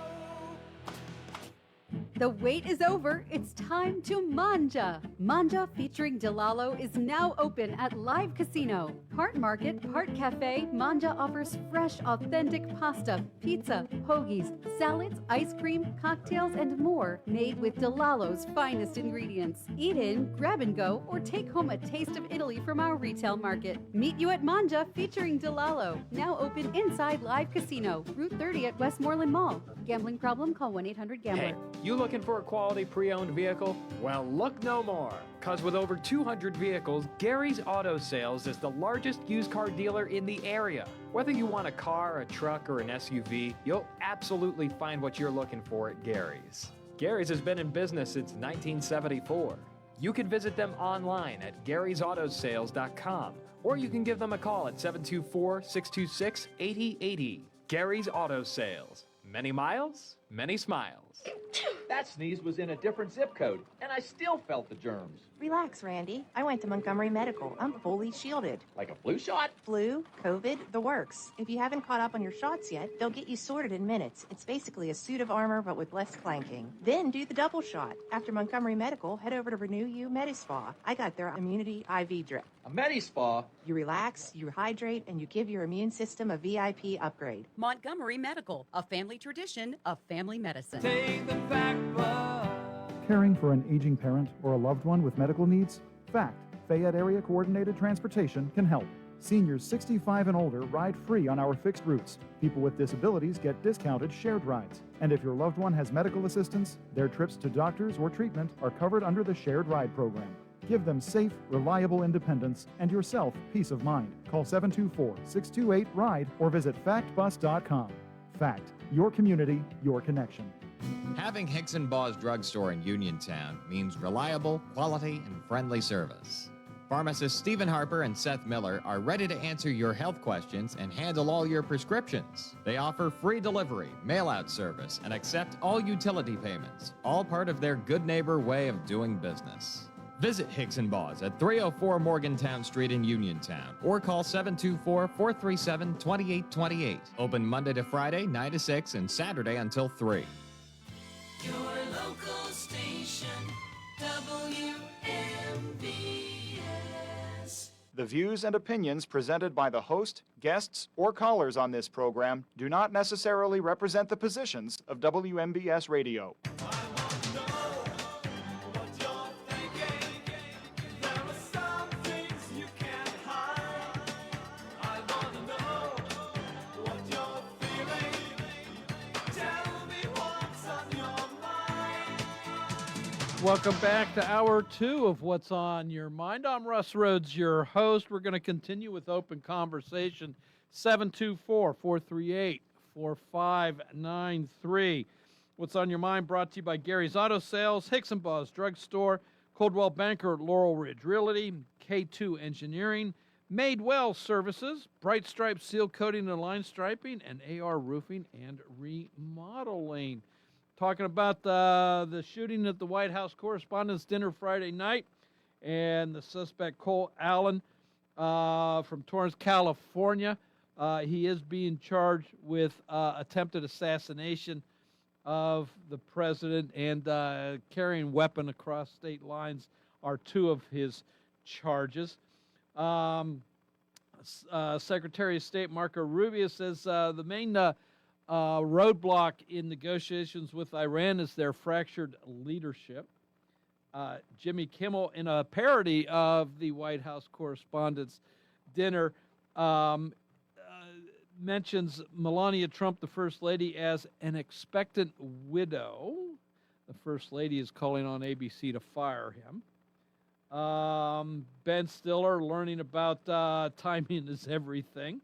The wait is over. It's time to Manja. Manja featuring Delalo is now open at Live Casino. Part market, part cafe, Manja offers fresh, authentic pasta, pizza, hoagies, salads, ice cream, cocktails, and more made with Delalo's finest ingredients. Eat in, grab and go, or take home a taste of Italy from our retail market. Meet you at Manja featuring Delalo. Now open inside Live Casino, Route 30 at Westmoreland Mall. Gambling problem? Call 1-800-GAMBLER. Hey, you looking for a quality pre-owned vehicle? Well, look no more. Because with over 200 vehicles, Gary's Auto Sales is the largest used car dealer in the area. Whether you want a car, a truck, or an SUV, you'll absolutely find what you're looking for at Gary's. Gary's has been in business since 1974. You can visit them online at Gary'sAutoSales.com, or you can give them a call at 724-626-8080. Gary's Auto Sales. Many miles, many smiles. That sneeze was in a different zip code, and I still felt the germs. Relax, Randy. I went to Montgomery Medical. I'm fully shielded. Like a flu shot? Flu, COVID, the works. If you haven't caught up on your shots yet, they'll get you sorted in minutes. It's basically a suit of armor, but with less clanking. Then do the double shot. After Montgomery Medical, head over to Renew You Medispa. I got their immunity IV drip. A Medispa? You relax, you hydrate, and you give your immune system a VIP upgrade. Montgomery Medical, a family tradition of family medicine. Take the Caring for an aging parent or a loved one with medical needs? FACT, Fayette Area Coordinated Transportation, can help. Seniors 65 and older ride free on our fixed routes. People with disabilities get discounted shared rides. And if your loved one has medical assistance, their trips to doctors or treatment are covered under the shared ride program. Give them safe, reliable independence and yourself peace of mind. Call 724-628-RIDE or visit factbus.com. FACT, your community, your connection. Having Hicks & Baugh's Drugstore in Uniontown means reliable, quality, and friendly service. Pharmacists Stephen Harper and Seth Miller are ready to answer your health questions and handle all your prescriptions. They offer free delivery, mail-out service, and accept all utility payments, all part of their good neighbor way of doing business. Visit Hicks & Baugh's at 304 Morgantown Street in Uniontown or call 724-437-2828. Open Monday to Friday, 9 to 6, and Saturday until 3. Your local station, WMBS. The views and opinions presented by the host, guests, or callers on this program do not necessarily represent the positions of WMBS Radio. Welcome back to Hour 2 of What's on Your Mind. I'm Russ Rhodes, your host. We're going to continue with open conversation. 724-438-4593. What's on Your Mind brought to you by Gary's Auto Sales, Hicks & Buzz Drug Store, Coldwell Banker, Laurel Ridge Realty, K2 Engineering, Madewell Services, Bright Stripe Seal Coating and Line Striping, and AR Roofing and Remodeling. Talking about the shooting at the White House Correspondents' Dinner Friday night, and the suspect Cole Allen from Torrance, California. He is being charged with attempted assassination of the president, and carrying a weapon across state lines are two of his charges. Secretary of State Marco Rubio says the main roadblock in negotiations with Iran is their fractured leadership. Jimmy Kimmel, in a parody of the White House Correspondents' Dinner, mentions Melania Trump, the First Lady, as an expectant widow. The First Lady is calling on ABC to fire him. Ben Stiller, learning about timing is everything.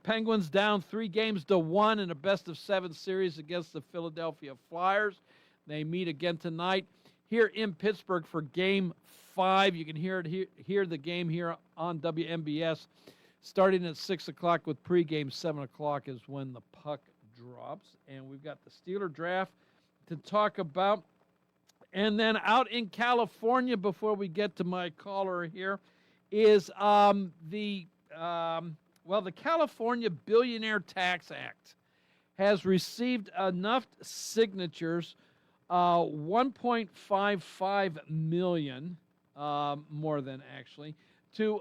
Penguins down 3-1 in a best-of-7 series against the Philadelphia Flyers. They meet again tonight here in Pittsburgh for Game 5. You can hear the game here on WMBS, starting at 6 o'clock with pregame. 7 o'clock is when the puck drops. And we've got the Steeler draft to talk about. And then out in California, before we get to my caller here, is the California Billionaire Tax Act has received enough signatures, 1.55 million, more than actually, to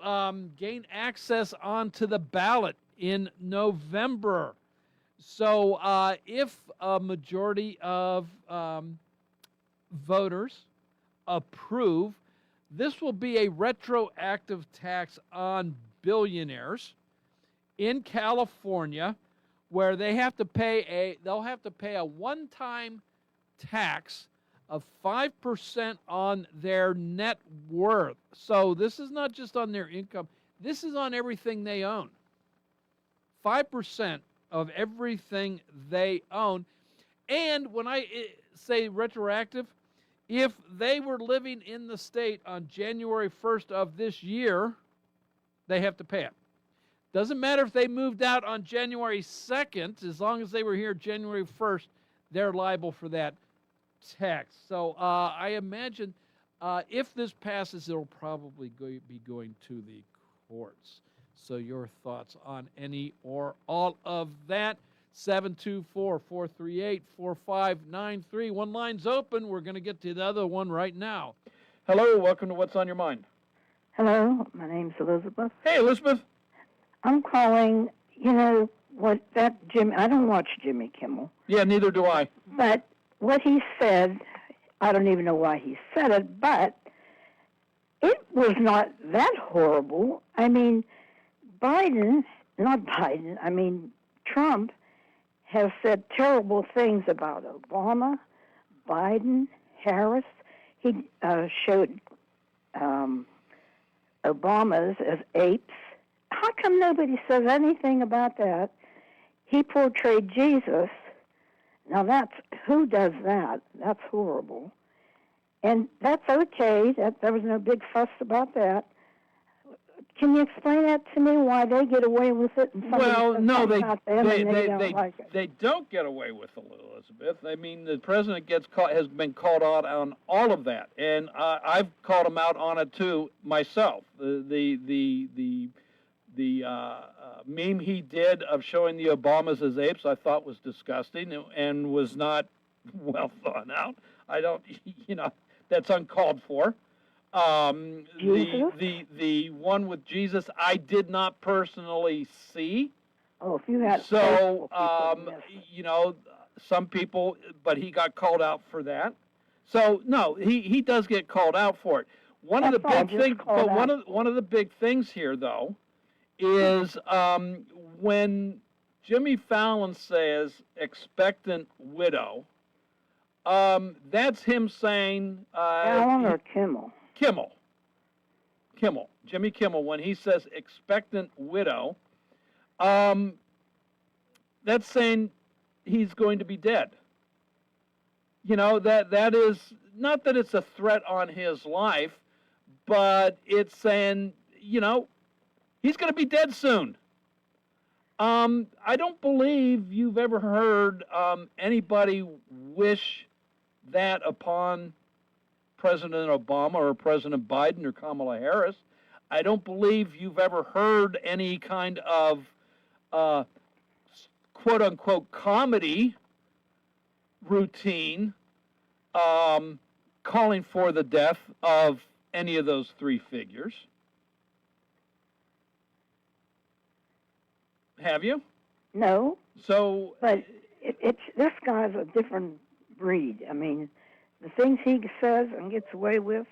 gain access onto the ballot in November. So if a majority of voters approve, this will be a retroactive tax on billionaires in California, where they'll have to pay a one-time tax of 5% on their net worth. So this is not just on their income, this is on everything they own. 5% of everything they own. And when I say retroactive, if they were living in the state on January 1st of this year, they have to pay it. Doesn't matter if they moved out on January 2nd, as long as they were here January 1st, they're liable for that tax. So I imagine if this passes, it'll probably be going to the courts. So your thoughts on any or all of that? 724-438-4593. One line's open. We're going to get to the other one right now. Hello, welcome to What's on Your Mind. Hello, my name's Elizabeth. Hey, Elizabeth. I'm calling, I don't watch Jimmy Kimmel. Yeah, neither do I. But what he said, I don't even know why he said it, but it was not that horrible. I mean, Trump has said terrible things about Obama, Biden, Harris. He showed Obama's as apes. How come nobody says anything about that? He portrayed Jesus. Now who does that? That's horrible. And that's okay. There was no big fuss about that. Can you explain that to me, why they get away with it? And they don't get away with it, Elizabeth. I mean, the president has been called out on all of that, and I've called him out on it too myself. The meme he did of showing the Obamas as apes, I thought was disgusting and was not well thought out. That's uncalled for. The one with Jesus, I did not personally see. Oh, if you had some people, but he got called out for that. So no, he does get called out for it. One of the big things here, though, is when Jimmy Fallon says expectant widow, That's him saying... Allen or Kimmel? Kimmel. Jimmy Kimmel, when he says expectant widow, that's saying he's going to be dead. You know, that is, not that it's a threat on his life, but it's saying, you know, he's going to be dead soon. I don't believe you've ever heard anybody wish that upon President Obama or President Biden or Kamala Harris. I don't believe you've ever heard any kind of quote-unquote comedy routine calling for the death of any of those three figures. Have you? No. So, but it's this guy's a different breed. I mean, the things he says and gets away with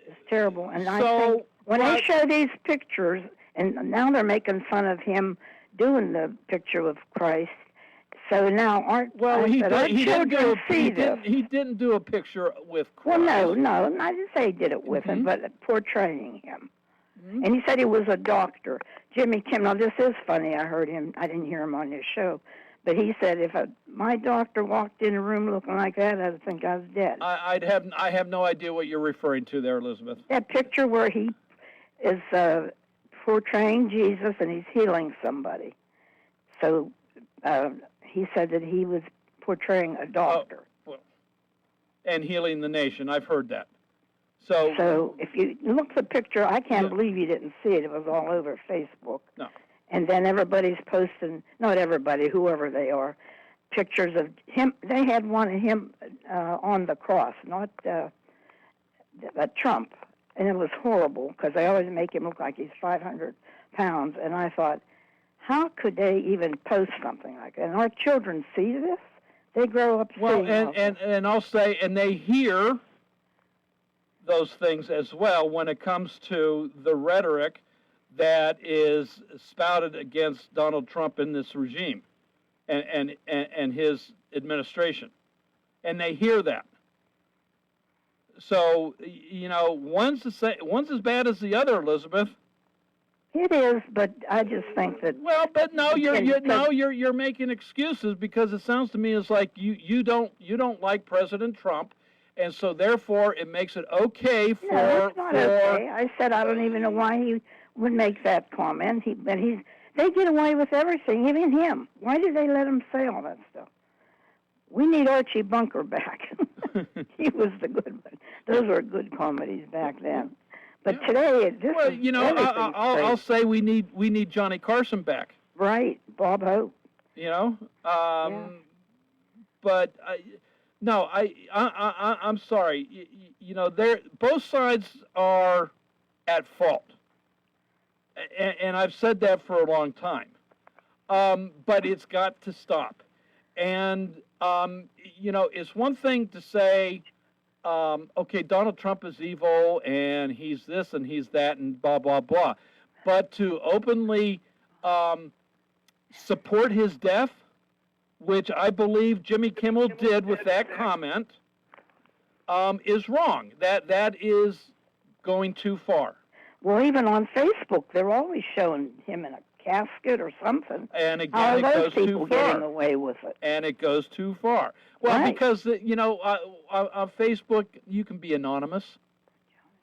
is terrible. And I think when they show these pictures, and now they're making fun of him doing the picture of Christ. So now he children see this. He didn't do a picture with Christ. Well, no, I didn't say he did it with him, but portraying him. And he said he was a doctor. Jimmy Kimmel, this is funny. I didn't hear him on his show. But he said, if my doctor walked in a room looking like that, I'd think I was dead. I have no idea what you're referring to there, Elizabeth. That picture where he is portraying Jesus and he's healing somebody. So he said that he was portraying a doctor. And healing the nation. I've heard that. So if you look at the picture, I can't believe you didn't see it. It was all over Facebook. No. And then everybody's posting, not everybody, whoever they are, pictures of him. They had one of him on the cross, not Trump. And it was horrible because they always make him look like he's 500 pounds. And I thought, how could they even post something like that? And our children see this? They grow up seeing and I'll say, and they hear those things as well when it comes to the rhetoric that is spouted against Donald Trump in this regime and his administration. And they hear that. So, you know, one's as bad as the other, Elizabeth. It is, but I just think that... Well, but no, you're making excuses because it sounds to me as like you don't like President Trump, and so therefore it makes it okay for... No, it's not okay. I said I don't even know why he would make that comment. They get away with everything, even him. Why did they let him say all that stuff? We need Archie Bunker back. He was the good one. Those were good comedies back then. But today, I'll say we need Johnny Carson back. Right, Bob Hope. You know, but I'm sorry. You know, both sides are at fault, and I've said that for a long time. But it's got to stop. And you know, it's one thing to say, okay, Donald Trump is evil and he's this and he's that and blah, blah, blah. But to openly support his death, which I believe Jimmy Kimmel did with that comment, is wrong. That is going too far. Well, even on Facebook, they're always showing him in a casket or something. And again, it goes too far. Getting away with it. And it goes too far. Well, right. Because, you know, on Facebook, you can be anonymous.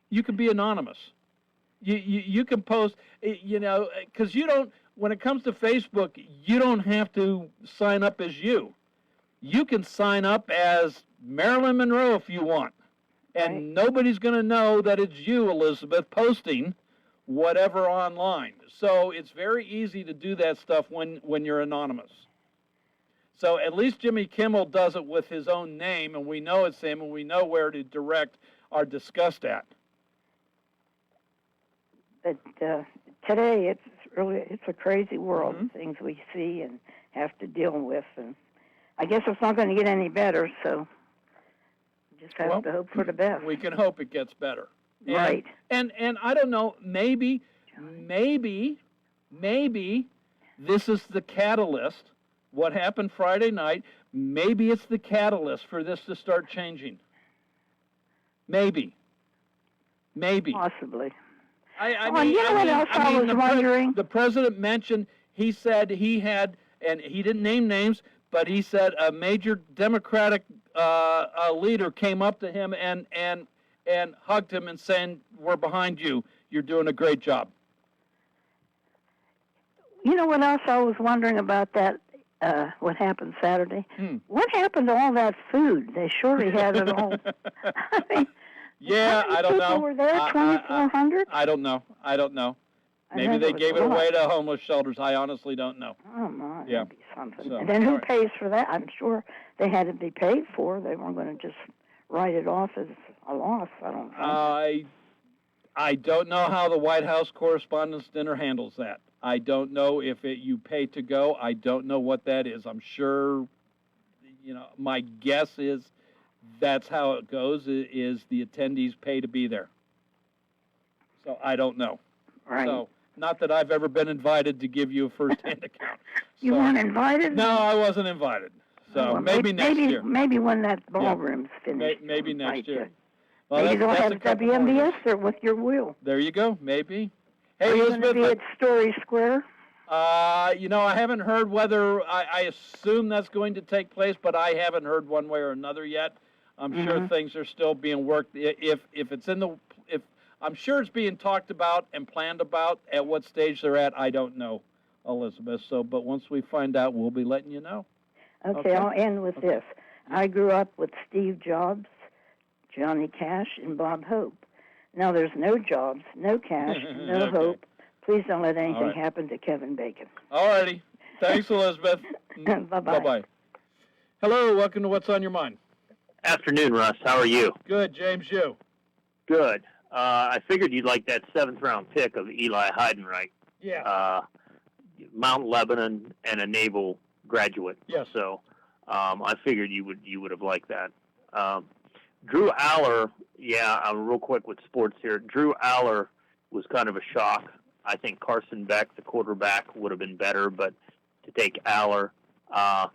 You can be anonymous. You can post, you know, because you don't, when it comes to Facebook, you don't have to sign up as you. You can sign up as Marilyn Monroe if you want. And nobody's going to know that it's you, Elizabeth, posting whatever online. So it's very easy to do that stuff when you're anonymous. So at least Jimmy Kimmel does it with his own name, and we know it's him, and we know where to direct our disgust at. But today it's a crazy world, things we see and have to deal with, and I guess it's not going to get any better, so just have to hope for the best. We can hope it gets better. Right. And I don't know, maybe this is the catalyst. What happened Friday night maybe it's the catalyst for this to start changing. Maybe. Possibly. I mean, you know what else I was wondering? The president mentioned, he said he had, and he didn't name names, but he said a major Democratic leader came up to him and hugged him and saying, "We're behind you. You're doing a great job." You know what else I was wondering about that, what happened Saturday? What happened to all that food? They surely had it all. I mean, yeah, I don't know. People were there, 2,400? I don't know. Maybe they gave it away to homeless shelters. I honestly don't know. Oh, my. Yeah. That'd be something. So, and then who all right. pays for that? I'm sure they had to be paid for. They weren't going to just write it off as a loss, I don't think. I don't know how the White House Correspondents' Dinner handles that. I don't know if you pay to go. I don't know what that is. I'm sure, my guess is that's how it goes, is the attendees pay to be there. So I don't know. Right. So, not that I've ever been invited to give you a first-hand account. You weren't invited? No, I wasn't invited. So Well, maybe next year. Maybe when that ballroom's finished. Maybe next year. Maybe they'll that's have a couple more WMBS years. there with your will. There you go. Maybe. Hey, Are you going to Elizabeth. be at Story Square? I haven't heard whether, I assume that's going to take place, but I haven't heard one way or another yet. I'm sure things are still being worked. If it's I'm sure it's being talked about and planned about. At what stage they're at, I don't know, Elizabeth. So, but once we find out, we'll be letting you know. Okay, I'll end with this. I grew up with Steve Jobs, Johnny Cash, and Bob Hope. Now there's no Jobs, no Cash, no Okay. Hope. Please don't let anything right. happen to Kevin Bacon. All righty. Thanks, Elizabeth. Bye-bye. Bye-bye. Hello, welcome to What's on Your Mind. Afternoon, Russ. How are you? Good, James, you. Good. I figured you'd like that 7th-round pick of Eli Heidenreich. Yeah. Mount Lebanon and a naval graduate. Yes. So I figured you would have liked that. Drew Aller, real quick with sports here. Drew Aller was kind of a shock. I think Carson Beck, the quarterback, would have been better, but to take Aller, I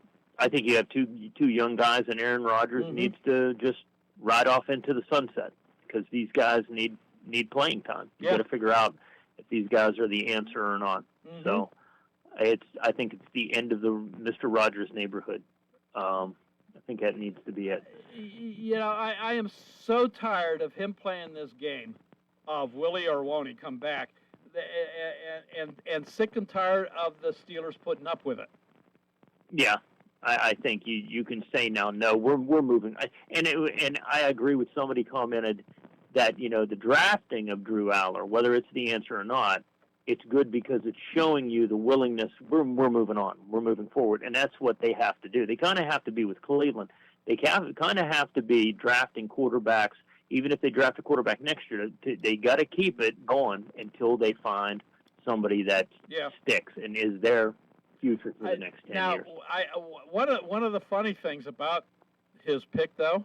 think you have two young guys, and Aaron Rodgers needs to just ride off into the sunset because these guys need playing time. You got to figure out if these guys are the answer or not. So I think it's the end of the Mr. Rogers neighborhood. I think that needs to be it. I am so tired of him playing this game of Willie or won't he come back, and sick and tired of the Steelers putting up with it. Yeah, I think you can say now, no, we're moving. And I agree with somebody commented that, the drafting of Drew Aller, whether it's the answer or not, it's good because it's showing you the willingness. We're moving on. We're moving forward. And that's what they have to do. They kind of have to be with Cleveland. They kind of have to be drafting quarterbacks. Even if they draft a quarterback next year, they got to keep it going until they find somebody that sticks and is their future for the next 10 years. One of the funny things about his pick, though,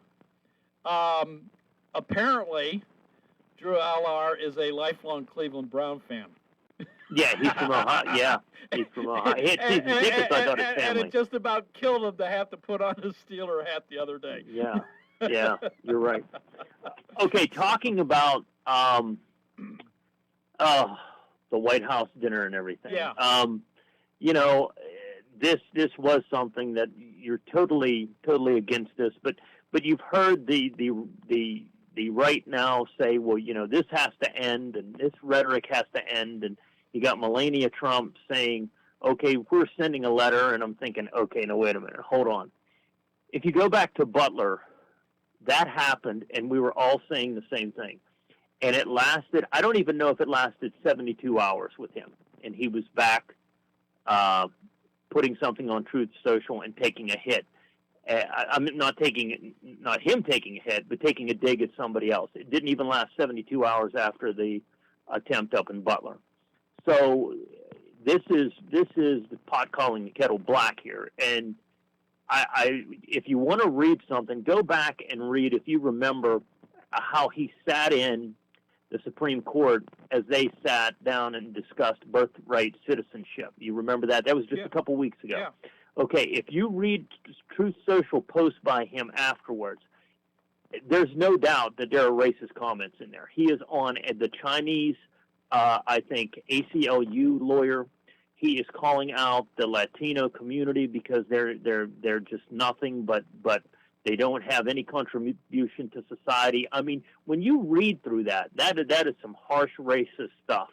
apparently Drew Aller is a lifelong Cleveland Brown fan. Yeah, he's from Ohio. Yeah, he's from Ohio. He had season tickets, I thought, his family. And it just about killed him to have to put on his Steeler hat the other day. Yeah, you're right. Okay, talking about the White House dinner and everything. Yeah. This was something that you're totally against this, but you've heard the right now say, well, this has to end and this rhetoric has to end, and you got Melania Trump saying, okay, we're sending a letter, and I'm thinking, okay, no, wait a minute, hold on. If you go back to Butler, that happened, and we were all saying the same thing. And it lasted, I don't even know if it lasted 72 hours with him. And he was back putting something on Truth Social and taking a hit. I'm not him taking a hit, but taking a dig at somebody else. It didn't even last 72 hours after the attempt up in Butler. So this is the pot calling the kettle black here. And if you want to read something, go back and read, if you remember, how he sat in the Supreme Court as they sat down and discussed birthright citizenship. You remember that? That was just a couple weeks ago. Yeah. Okay, if you read Truth Social posts by him afterwards, there's no doubt that there are racist comments in there. He is on the Chinese, I think, ACLU lawyer. He is calling out the Latino community because they're just nothing but they don't have any contribution to society. I mean, when you read through that is some harsh racist stuff,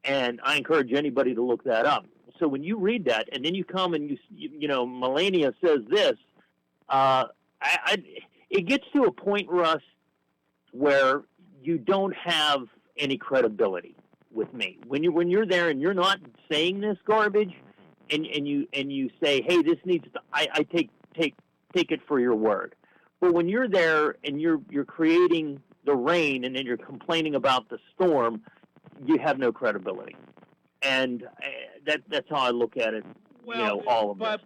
and I encourage anybody to look that up. So when you read that, and then you come and you know, Melania says this, it gets to a point, Russ, where you don't have any credibility with me. When you're there and you're not saying this garbage, and you say, hey, this needs to, I take it for your word. But when you're there and you're creating the rain and then you're complaining about the storm, you have no credibility. And that's how I look at it. Well, you know, all of this.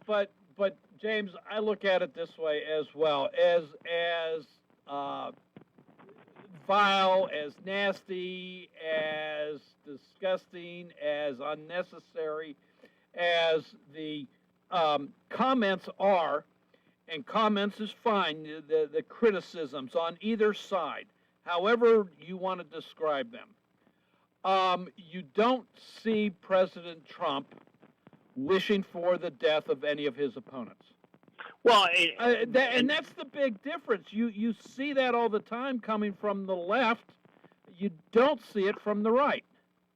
But James, I look at it this way as well. As vile, as nasty, as disgusting, as unnecessary as the comments are, and comments is fine, the criticisms on either side, however you want to describe them, you don't see President Trump wishing for the death of any of his opponents. Well, and that's the big difference. You see that all the time coming from the left. You don't see it from the right.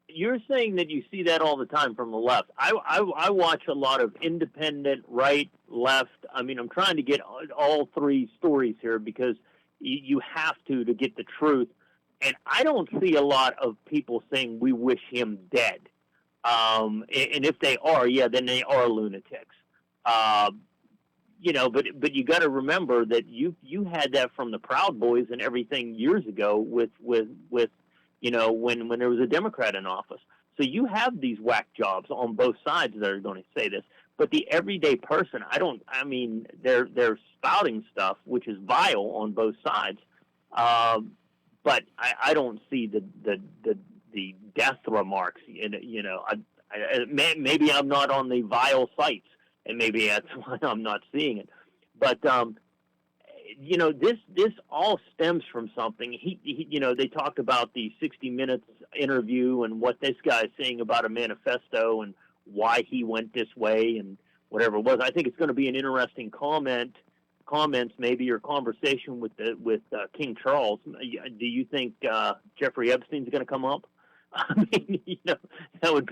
You're saying that you see that all the time from the left. I watch a lot of independent, right, left. I mean, I'm trying to get all three stories here because you have to get the truth. And I don't see a lot of people saying we wish him dead. And if they are, yeah, then they are lunatics. You know, but you got to remember that you had that from the Proud Boys and everything years ago with you know, when there was a Democrat in office. So you have these whack jobs on both sides that are going to say this. But the everyday person, I mean, they're spouting stuff which is vile on both sides. But I don't see the death remarks. You know, maybe I'm not on the vile sites, and maybe that's why I'm not seeing it. But you know, this all stems from something. He you know, they talked about the 60 Minutes interview and what this guy is saying about a manifesto and why he went this way and whatever it was. I think it's going to be an interesting comments maybe, or conversation with King Charles. Do you think Jeffrey Epstein's going to come up? I mean, you know, that would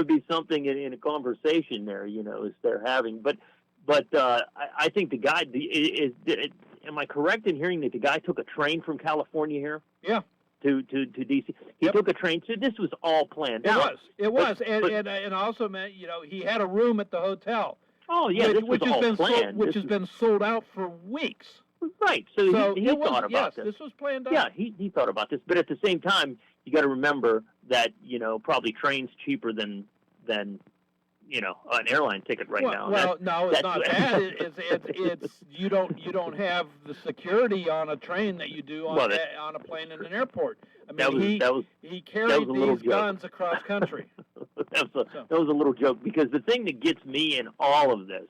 be something in a conversation there, you know, as they're having. But I think the guy am I correct in hearing that the guy took a train from California here? Yeah. To D.C. He took a train. So this was all planned out. It was, and also meant, you know, he had a room at the hotel. Oh yeah, which has been sold out for weeks. Right. So he thought about this. This was planned out. Yeah, he thought about this. But at the same time, you got to remember that, you know, probably train's cheaper than you know, an airline ticket now. Well, no, it's not that. It's you don't have the security on a train that you do on a plane in an airport. I mean, he carried these guns across country. That was a little joke, because the thing that gets me in all of this,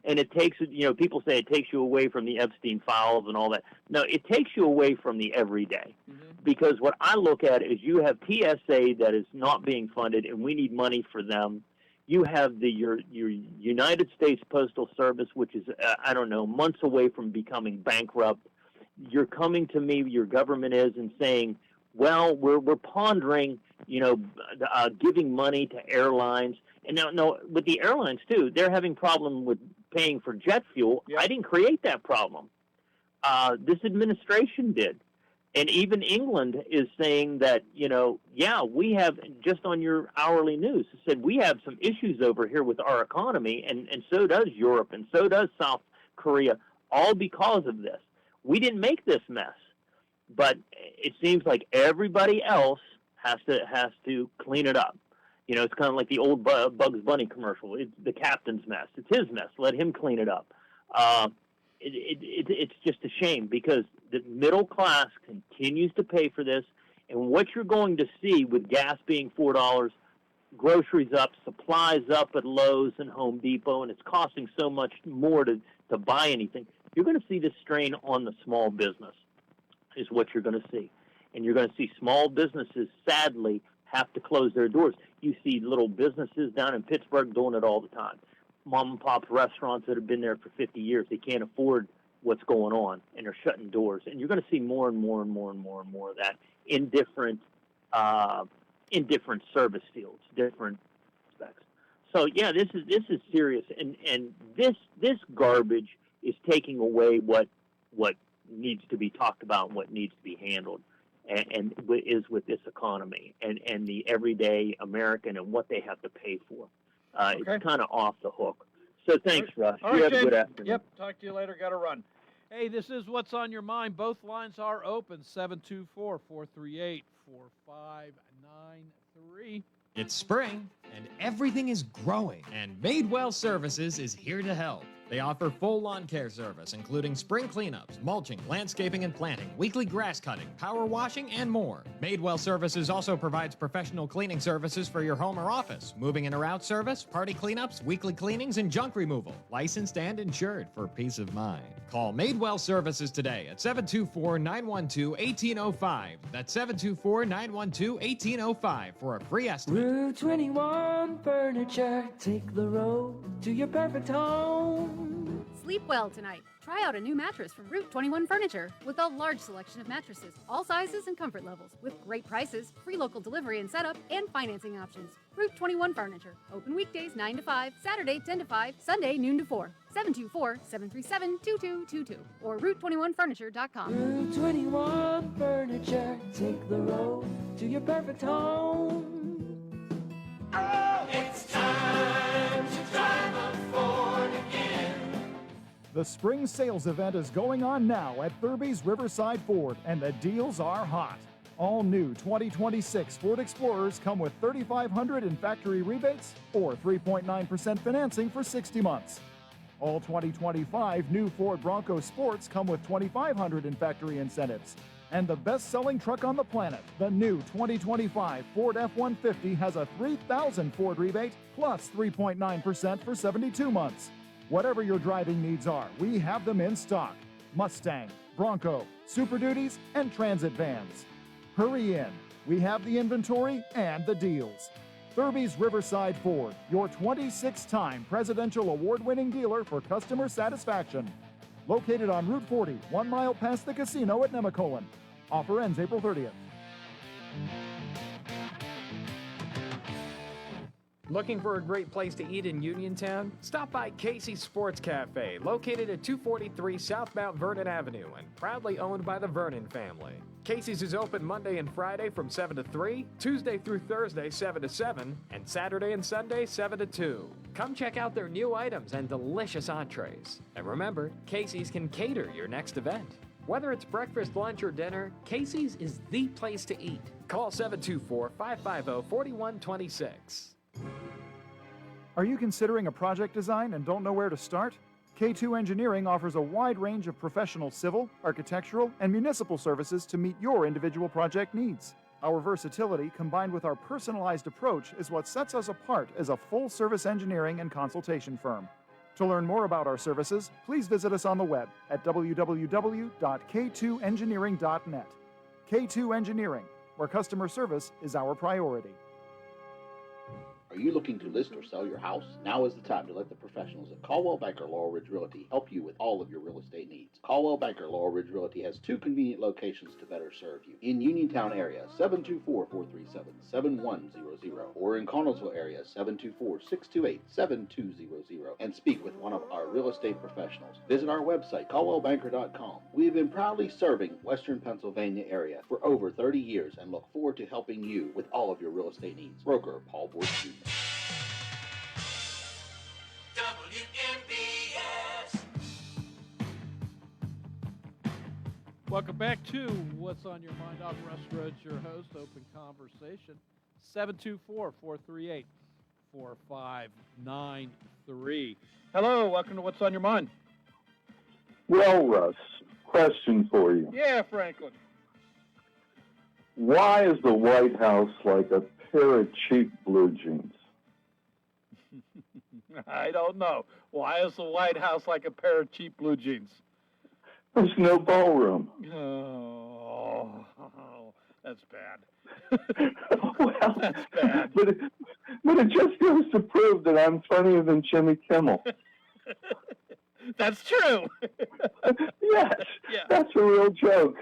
and it takes, you know, people say it takes you away from the Epstein files and all that. No, it takes you away from the everyday. Mm-hmm. Because what I look at is you have TSA that is not being funded, and we need money for them. You have your United States Postal Service, which is, I don't know, months away from becoming bankrupt. You're coming to me, your government is, and saying, well, we're pondering, you know, giving money to airlines. And now, with the airlines, too, they're having problem with paying for jet fuel. Yep. I didn't create that problem. This administration did. And even England is saying that, you know, yeah, we have, just on your hourly news, said we have some issues over here with our economy, and so does Europe, and so does South Korea, all because of this. We didn't make this mess, but it seems like everybody else has to clean it up. You know, it's kind of like the old Bugs Bunny commercial. It's the captain's mess. It's his mess. Let him clean it up. It's just a shame, because the middle class continues to pay for this, and what you're going to see with gas being $4, groceries up, supplies up at Lowe's and Home Depot, and it's costing so much more to buy anything, you're going to see this strain on the small business is what you're going to see. And you're going to see small businesses, sadly, have to close their doors. You see little businesses down in Pittsburgh doing it all the time. Mom and pop restaurants that have been there for 50 years, they can't afford what's going on, and they're shutting doors. And you're going to see more and more and more and more and more of that in different service fields, different aspects. So yeah, this is serious, and this garbage is taking away what needs to be talked about and what needs to be handled, and is with this economy and the everyday American and what they have to pay for. It's kind of off the hook. So thanks, Russ. All you right, have a good James. afternoon. Yep. Talk to you later. Got to run. Hey, this is What's on Your Mind. Both lines are open. 724-438-4593. It's spring, and everything is growing, and Madewell Services is here to help. They offer full lawn care service, including spring cleanups, mulching, landscaping and planting, weekly grass cutting, power washing, and more. Madewell Services also provides professional cleaning services for your home or office, moving in or out service, party cleanups, weekly cleanings, and junk removal. Licensed and insured for peace of mind. Call Madewell Services today at 724-912-1805. That's 724-912-1805 for a free estimate. Route 21 Furniture, take the road to your perfect home. Sleep well tonight. Try out a new mattress from Route 21 Furniture with a large selection of mattresses, all sizes and comfort levels, with great prices, free local delivery and setup, and financing options. Route 21 Furniture. Open weekdays 9 to 5, Saturday 10 to 5, Sunday noon to 4. 724-737-2222 or Route21Furniture.com. Route 21 Furniture, take the road to your perfect home. Oh, it's time to drive a Ford again. The spring sales event is going on now at Thurby's Riverside Ford, and the deals are hot. All new 2026 Ford Explorers come with $3,500 in factory rebates or 3.9% financing for 60 months. All 2025 new Ford Bronco Sports come with $2,500 in factory incentives. And the best-selling truck on the planet, the new 2025 Ford F-150, has a $3,000 Ford rebate plus 3.9% for 72 months. Whatever your driving needs are, we have them in stock. Mustang, Bronco, Super Duties, and Transit vans. Hurry in. We have the inventory and the deals. Thurby's Riverside Ford, your 26th-time presidential award-winning dealer for customer satisfaction. Located on Route 40, 1 mile past the casino at Nemacolin. Offer ends April 30th. Looking for a great place to eat in Uniontown? Stop by Casey's Sports Cafe, located at 243 South Mount Vernon Avenue and proudly owned by the Vernon family. Casey's is open Monday and Friday from 7 to 3, Tuesday through Thursday 7 to 7, and Saturday and Sunday 7 to 2. Come check out their new items and delicious entrees. And remember, Casey's can cater your next event. Whether it's breakfast, lunch, or dinner, Casey's is the place to eat. Call 724-550-4126. Are you considering a project design and don't know where to start? K2 Engineering offers a wide range of professional civil, architectural, and municipal services to meet your individual project needs. Our versatility, combined with our personalized approach, is what sets us apart as a full-service engineering and consultation firm. To learn more about our services, please visit us on the web at www.k2engineering.net. K2 Engineering, where customer service is our priority. Are you looking to list or sell your house? Now is the time to let the professionals at Caldwell Banker Laurel Ridge Realty help you with all of your real estate needs. Caldwell Banker Laurel Ridge Realty has two convenient locations to better serve you. In Uniontown area, 724-437-7100, or in Connellsville area, 724-628-7200, and speak with one of our real estate professionals. Visit our website, caldwellbanker.com. We have been proudly serving Western Pennsylvania area for over 30 years and look forward to helping you with all of your real estate needs. Broker Paul Borg Jr. Welcome back to What's on Your Mind. I'm Russ Rhodes, your host. Open conversation. 724-438-4593. Hello, welcome to What's on Your Mind. Well, Russ, question for you. Yeah, Franklin. Why is the White House like a pair of cheap blue jeans? I don't know. Why is the White House like a pair of cheap blue jeans? There's no ballroom. Oh, that's bad. Well, that's bad. But it just goes to prove that I'm funnier than Jimmy Kimmel. That's true. Yes, Yeah. That's a real joke.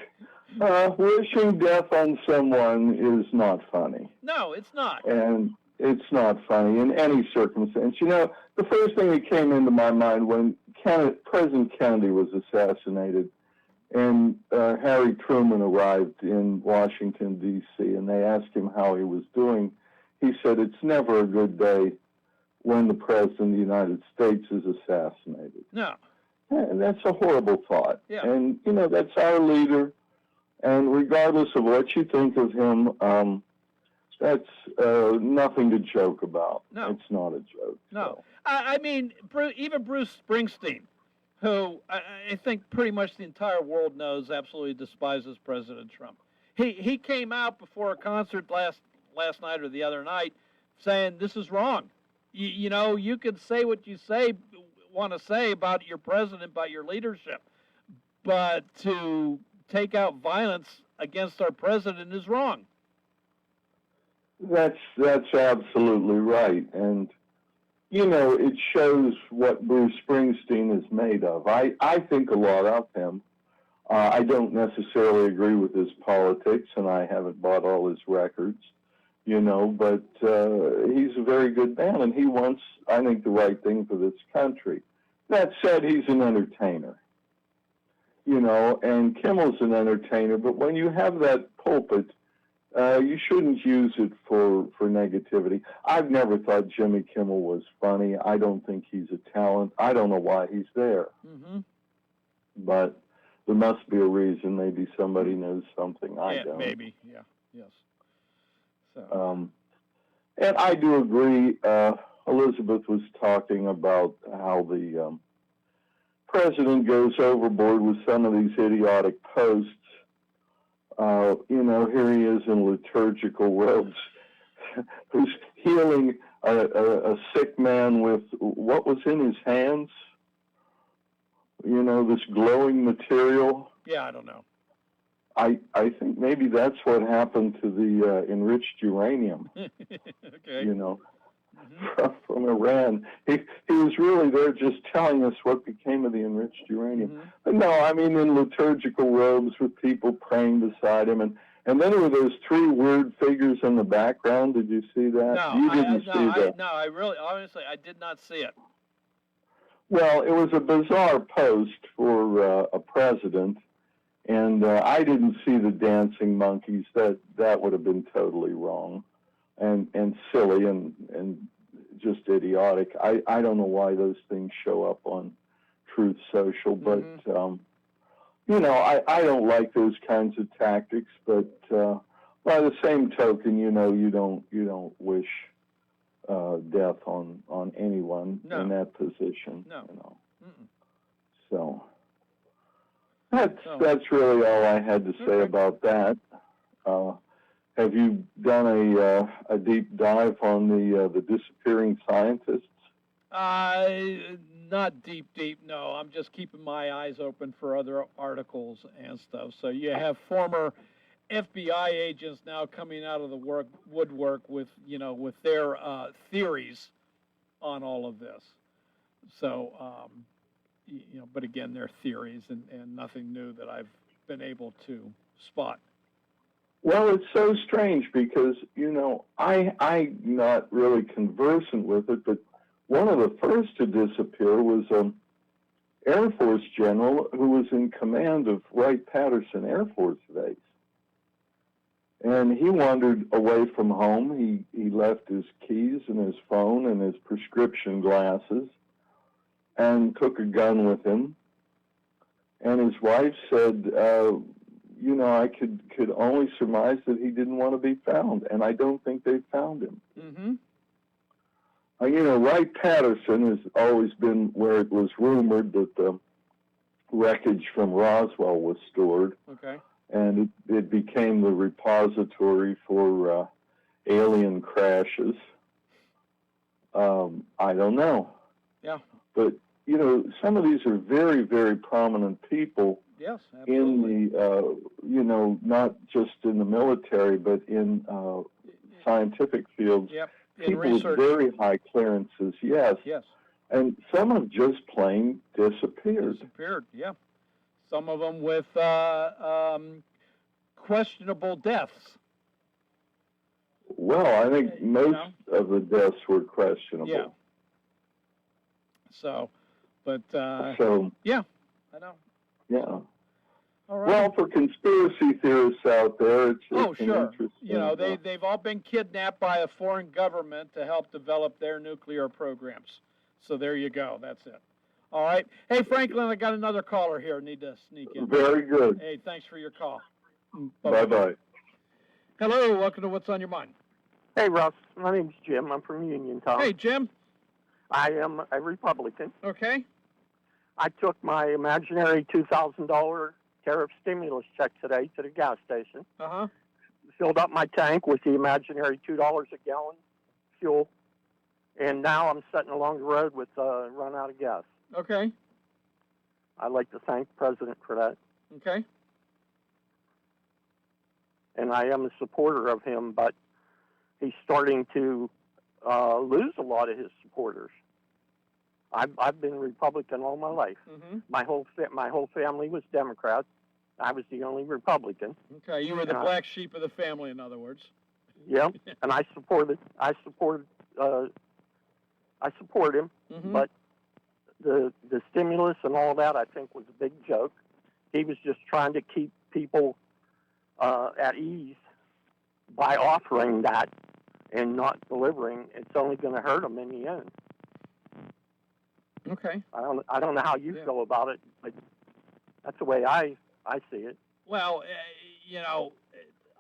Wishing death on someone is not funny. No, it's not. And it's not funny in any circumstance. You know, the first thing that came into my mind when President Kennedy was assassinated and Harry Truman arrived in Washington, D.C., and they asked him how he was doing, he said, "It's never a good day when the President of the United States is assassinated." No. And that's a horrible thought. Yeah. And, you know, that's our leader. And regardless of what you think of him, that's nothing to joke about. No. It's not a joke. No. So. I mean, even Bruce Springsteen, who I think pretty much the entire world knows absolutely despises President Trump. He came out before a concert last night or the other night saying this is wrong. You know, you can say what you want to say about your president, about your leadership, but to take out violence against our president is wrong. That's absolutely right. And, you know, it shows what Bruce Springsteen is made of. I think a lot of him. I don't necessarily agree with his politics, and I haven't bought all his records, you know, but he's a very good man, and he wants, I think, the right thing for this country. That said, he's an entertainer, you know, and Kimmel's an entertainer, but when you have that pulpit, you shouldn't use it for negativity. I've never thought Jimmy Kimmel was funny. I don't think he's a talent. I don't know why he's there. Mm-hmm. But there must be a reason. Maybe somebody knows something I don't. Maybe, yeah, yes. So. And I do agree. Elizabeth was talking about how the president goes overboard with some of these idiotic posts. You know, here he is in liturgical robes, who's healing a sick man with what was in his hands? You know, this glowing material. Yeah, I don't know. I think maybe that's what happened to the enriched uranium. Okay. You know, from Iran. He was really there just telling us what became of the enriched uranium. Mm-hmm. But no, I mean in liturgical robes with people praying beside him. And then there were those three weird figures in the background. Did you see that? No, you didn't see that. No, I really, honestly, I did not see it. Well, it was a bizarre post for a president. And I didn't see the dancing monkeys. That would have been totally wrong and silly and just idiotic. I don't know why those things show up on Truth Social, but you know, I don't like those kinds of tactics. But by the same token, you know, you don't wish death on anyone in that position. No. You know. So. That's really all I had to say about that. Have you done a deep dive on the disappearing scientists? Not deep, no. I'm just keeping my eyes open for other articles and stuff. So you have former FBI agents now coming out of the woodwork with, you know, with their theories on all of this. So, you know, but again, they're theories and nothing new that I've been able to spot. Well, it's so strange because, you know, I'm not really conversant with it, but one of the first to disappear was an Air Force general who was in command of Wright-Patterson Air Force Base. And he wandered away from home. He left his keys and his phone and his prescription glasses and took a gun with him. And his wife said, you know, I could only surmise that he didn't want to be found, and I don't think they found him. Mm-hmm. You know, Wright-Patterson has always been where it was rumored that the wreckage from Roswell was stored. Okay. And it became the repository for alien crashes. I don't know. Yeah. But, you know, some of these are very, very prominent people Yes, absolutely. in the, you know, not just in the military, but in scientific fields. Yep. In People research. with very high clearances, yes. Yes. And some have just plain disappeared. Disappeared, yeah. Some of them with questionable deaths. Well, I think most of the deaths were questionable. Yeah. So, but So, yeah, I know. yeah. All right. Well, for conspiracy theorists out there, it's Oh, an sure. interesting. You know, they've all been kidnapped by a foreign government to help develop their nuclear programs. So there you go. That's it. All right. Hey, Franklin, I got another caller here. Need to sneak in. Very good. Hey, thanks for your call. Bye-bye. Hello. Welcome to What's on Your Mind. Hey, Russ. My name's Jim. I'm from Uniontown. Hey, Jim. I am a Republican. Okay. I took my imaginary $2,000 tariff stimulus check today to the gas station. Uh-huh. Filled up my tank with the imaginary $2 a gallon fuel. And now I'm sitting along the road with run out of gas. Okay. I'd like to thank the President for that. Okay. And I am a supporter of him, but he's starting to lose a lot of his supporters. I've been Republican all my life. Mm-hmm. My whole family was Democrat. I was the only Republican. Okay, you were the black sheep of the family, in other words. Yeah, and I support him. Mm-hmm. But the stimulus and all that, I think, was a big joke. He was just trying to keep people at ease by offering that and not delivering. It's only going to hurt them in the end. Okay. I don't know how you feel about it, but that's the way I see it. Well, you know,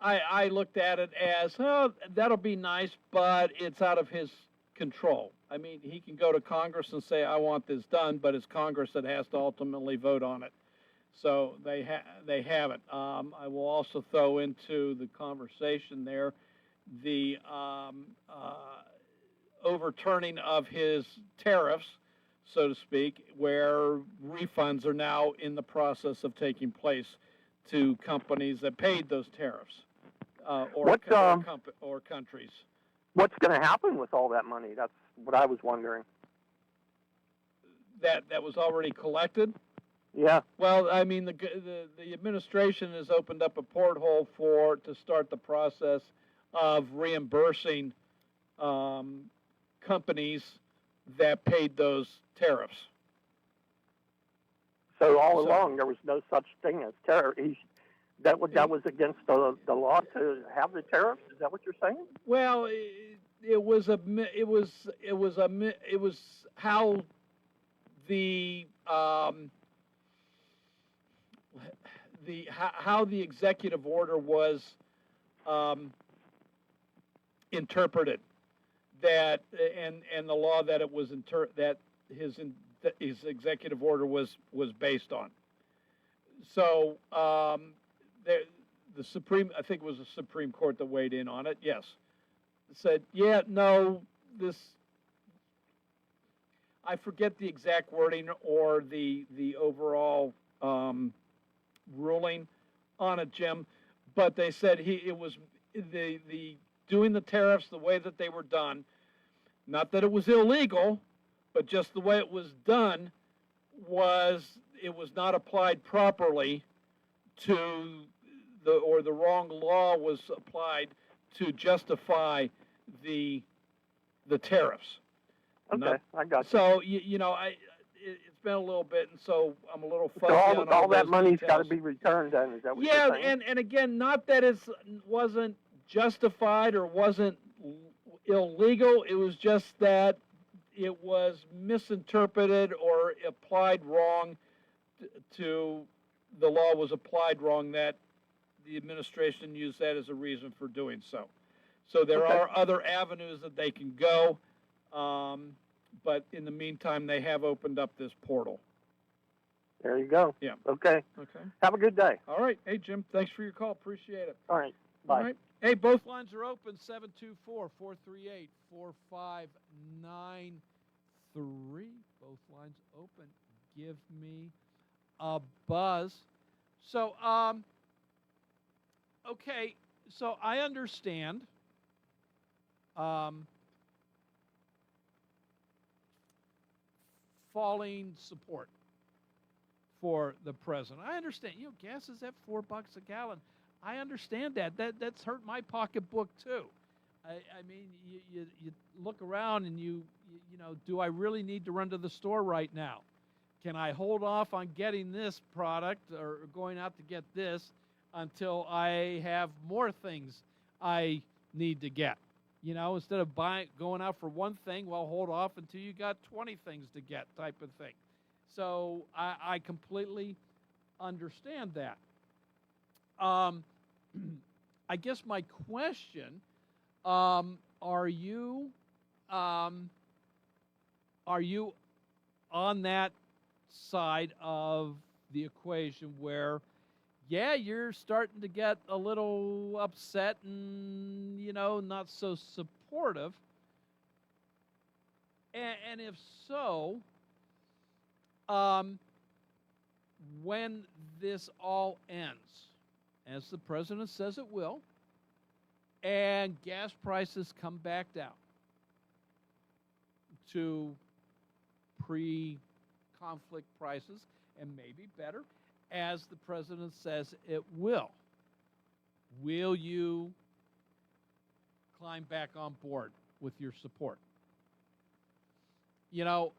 I looked at it as, oh, that'll be nice, but it's out of his control. I mean, he can go to Congress and say, I want this done, but it's Congress that has to ultimately vote on it. So they haven't. I will also throw into the conversation there the overturning of his tariffs, so to speak, where refunds are now in the process of taking place to companies that paid those tariffs or countries. What's going to happen with all that money? That's what I was wondering. That was already collected? Yeah. Well, I mean, the administration has opened up a porthole to start the process of reimbursing companies that paid those tariffs. So along, there was no such thing as tariff. That was against the law to have the tariffs. Is that what you're saying? Well, it was how how the executive order was interpreted, that and the law that it was that his executive order was based on. So the Supreme, I think it was the Supreme Court that weighed in on it. Yes, said, yeah, no, this. I forget the exact wording or the overall ruling on it, Jim, but they said it was the doing the tariffs the way that they were done. Not that it was illegal, but just the way it was done it was not applied properly to the wrong law was applied to justify the tariffs. Okay, I got you. So you know, it's been a little bit, and so I'm a little fuzzy so on all that those money's details. got to be returned. Then is that what you're saying? and again, not that it wasn't justified or wasn't illegal. It was just that it was misinterpreted or applied wrong to the law was applied wrong, that the administration used that as a reason for doing so. So there are other avenues that they can go, but in the meantime, they have opened up this portal. There you go. Yeah. Okay. Okay. Have a good day. All right. Hey, Jim, thanks for your call. Appreciate it. All right. Bye. All right. Hey, both lines are open, 724-438-4593. Both lines open. Give me a buzz. So, okay, so I understand falling support for the president. I understand. Gas is at $4 a gallon. I understand that. That's hurt my pocketbook too. I mean, you look around and you know, do I really need to run to the store right now? Can I hold off on getting this product or going out to get this until I have more things I need to get? You know, instead of going out for one thing, well, hold off until you got 20 things to get, type of thing. So I completely understand that. I guess my question, are you on that side of the equation where, yeah, you're starting to get a little upset and, you know, not so supportive? And if so, when this all ends, as the president says it will, and gas prices come back down to pre-conflict prices, and maybe better, as the president says it will you climb back on board with your support? You know,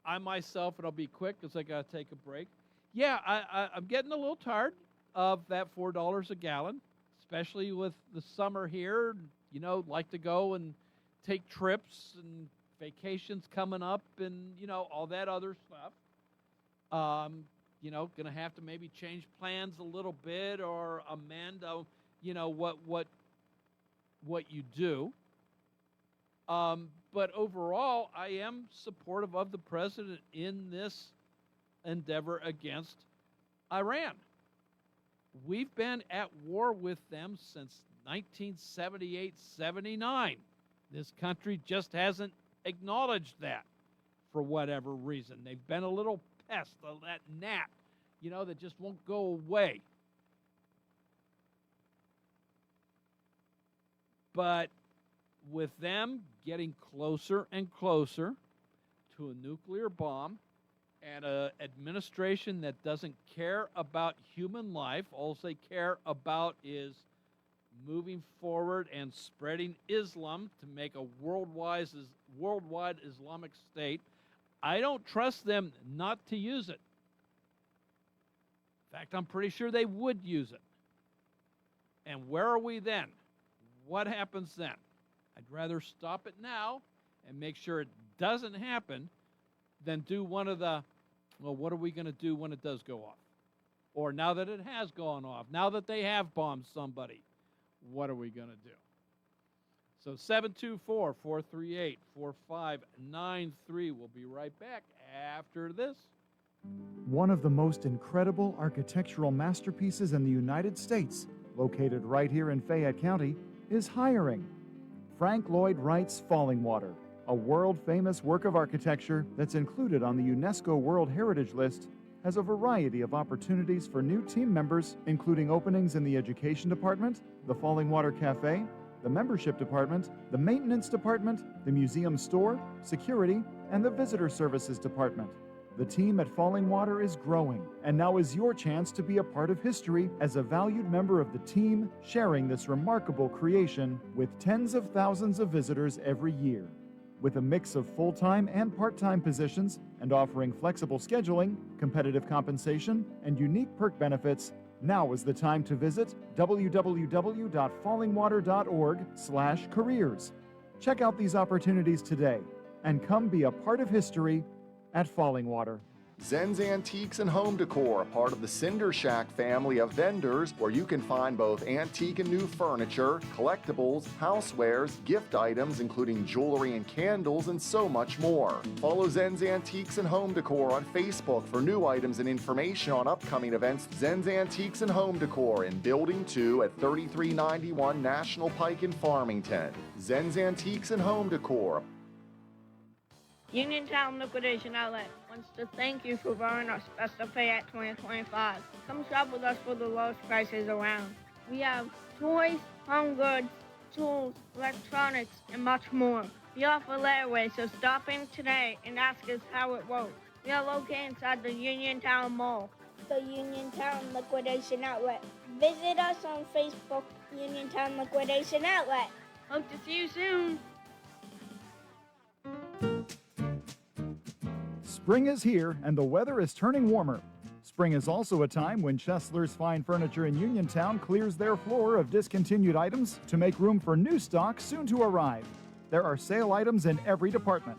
I myself, and I'll be quick because I got to take a break. Yeah, I'm getting a little tired of that $4 a gallon, especially with the summer here. You know, like to go and take trips and vacations coming up and, you know, all that other stuff. You know, going to have to maybe change plans a little bit or amend, you know, what you do. But overall, I am supportive of the president in this endeavor against Iran. We've been at war with them since 1978-79. This country just hasn't acknowledged that for whatever reason. They've been a little pest, that gnat, you know, that just won't go away. But with them getting closer and closer to a nuclear bomb and an administration that doesn't care about human life, all they care about is moving forward and spreading Islam to make a worldwide Islamic state, I don't trust them not to use it. In fact, I'm pretty sure they would use it. And where are we then? What happens then? I'd rather stop it now and make sure it doesn't happen than do one of the, well, what are we going to do when it does go off? Or now that it has gone off, now that they have bombed somebody, what are we going to do? So 724-438-4593. We'll be right back after this. One of the most incredible architectural masterpieces in the United States, located right here in Fayette County, is hiring. Frank Lloyd Wright's Falling Water, a world-famous work of architecture that's included on the UNESCO World Heritage List, has a variety of opportunities for new team members, including openings in the Education Department, the Falling Water Cafe, the Membership Department, the Maintenance Department, the Museum Store, Security, and the Visitor Services Department. The team at Falling Water is growing, and now is your chance to be a part of history as a valued member of the team, sharing this remarkable creation with tens of thousands of visitors every year. With a mix of full-time and part-time positions and offering flexible scheduling, competitive compensation, and unique perk benefits, now is the time to visit www.fallingwater.org/careers. Check out these opportunities today and come be a part of history at Falling Water. Zen's Antiques and Home Decor, a part of the Cinder Shack family of vendors where you can find both antique and new furniture, collectibles, housewares, gift items including jewelry and candles, and so much more. Follow Zen's Antiques and Home Decor on Facebook for new items and information on upcoming events. Zen's Antiques and Home Decor in Building 2 at 3391 National Pike in Farmington. Zen's Antiques and Home Decor. Uniontown Liquidation Outlet wants to thank you for borrowing our special pay at 2025. Come shop with us for the lowest prices around. We have toys, home goods, tools, electronics, and much more. We offer layaway, so stop in today and ask us how it works. We are located inside the Uniontown Mall. The Uniontown Liquidation Outlet. Visit us on Facebook, Uniontown Liquidation Outlet. Hope to see you soon. Spring is here, and the weather is turning warmer. Spring is also a time when Chesler's Fine Furniture in Uniontown clears their floor of discontinued items to make room for new stock soon to arrive. There are sale items in every department.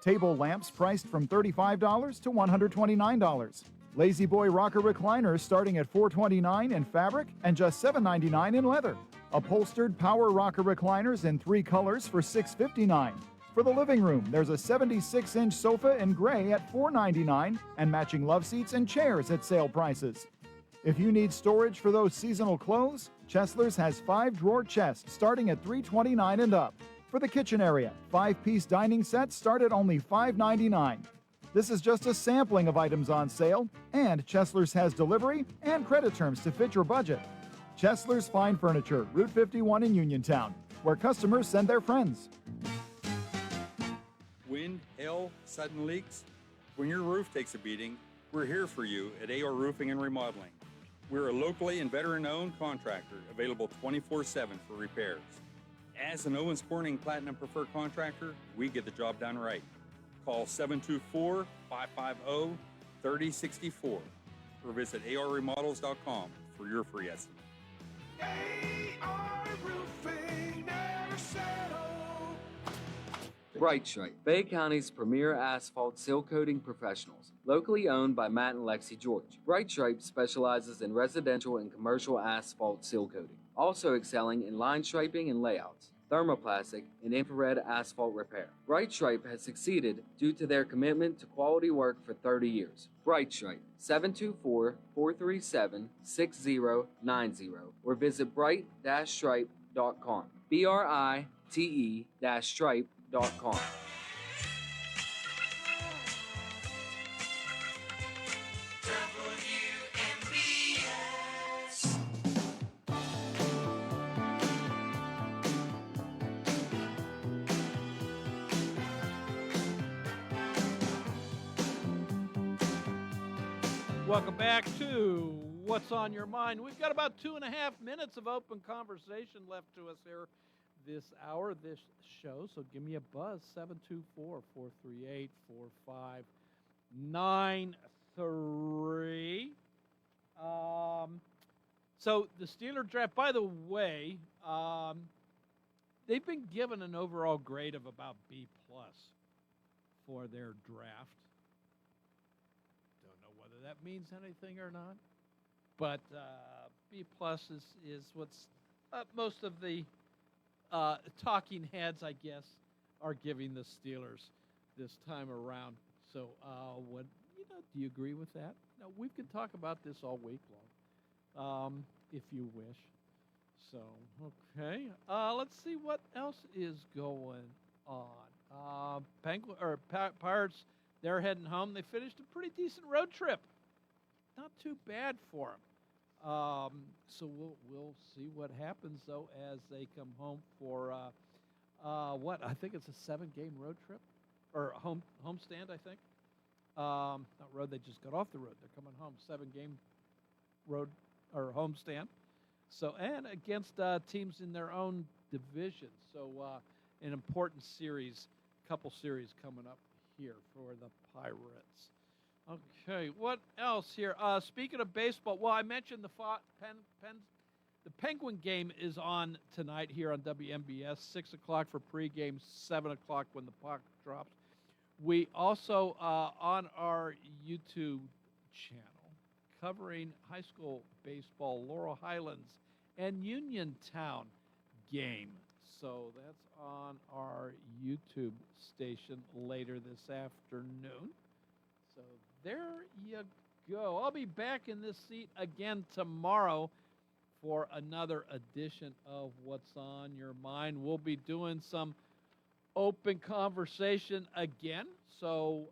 Table lamps priced from $35 to $129. Lazy Boy rocker recliners starting at $429 in fabric and just $799 in leather. Upholstered power rocker recliners in 3 colors for $659. For the living room, there's a 76-inch sofa in gray at $499 and matching love seats and chairs at sale prices. If you need storage for those seasonal clothes, Chesler's has 5-drawer chests starting at $329 and up. For the kitchen area, 5-piece dining sets start at only $599. This is just a sampling of items on sale, and Chesler's has delivery and credit terms to fit your budget. Chesler's Fine Furniture, Route 51 in Uniontown, where customers send their friends. Wind, hail, sudden leaks. When your roof takes a beating, we're here for you at AR Roofing and Remodeling. We're a locally and veteran-owned contractor available 24/7 for repairs. As an Owens Corning Platinum Preferred Contractor, we get the job done right. Call 724-550-3064 or visit arremodels.com for your free estimate. Bright Stripe, Bay County's premier asphalt seal coating professionals, locally owned by Matt and Lexi George. Bright Stripe specializes in residential and commercial asphalt seal coating, also excelling in line striping and layouts, thermoplastic, and infrared asphalt repair. Bright Stripe has succeeded due to their commitment to quality work for 30 years. Bright Stripe, 724-437-6090, or visit bright-stripe.com. BRITE-stripe.com. Welcome back to What's on Your Mind. We've got about 2.5 minutes of open conversation left to us here this hour, this show. So give me a buzz, 724-438-4593. So the Steeler draft, by the way, they've been given an overall grade of about B+ for their draft. That means anything or not, but B+ is what's most of the talking heads, I guess, are giving the Steelers this time around. So, do you agree with that? Now, we could talk about this all week long, if you wish. So, okay, let's see what else is going on. Pirates. They're heading home. They finished a pretty decent road trip. Not too bad for them. So we'll see what happens, though, as they come home for, I think it's a 7-game road trip. Or homestand, I think. Not road, they just got off the road. They're coming home. 7-game road or homestand. So, and against teams in their own division. So an important series, couple series coming up here for the Pirates. Okay, what else here? Speaking of baseball, well, I mentioned the Penguin game is on tonight here on WMBS, 6 o'clock for pregame, 7 o'clock when the puck drops. We also, on our YouTube channel, covering high school baseball, Laurel Highlands and Uniontown game. So that's on our YouTube station later this afternoon. So there you go. I'll be back in this seat again tomorrow for another edition of What's on Your Mind. We'll be doing some open conversation again. So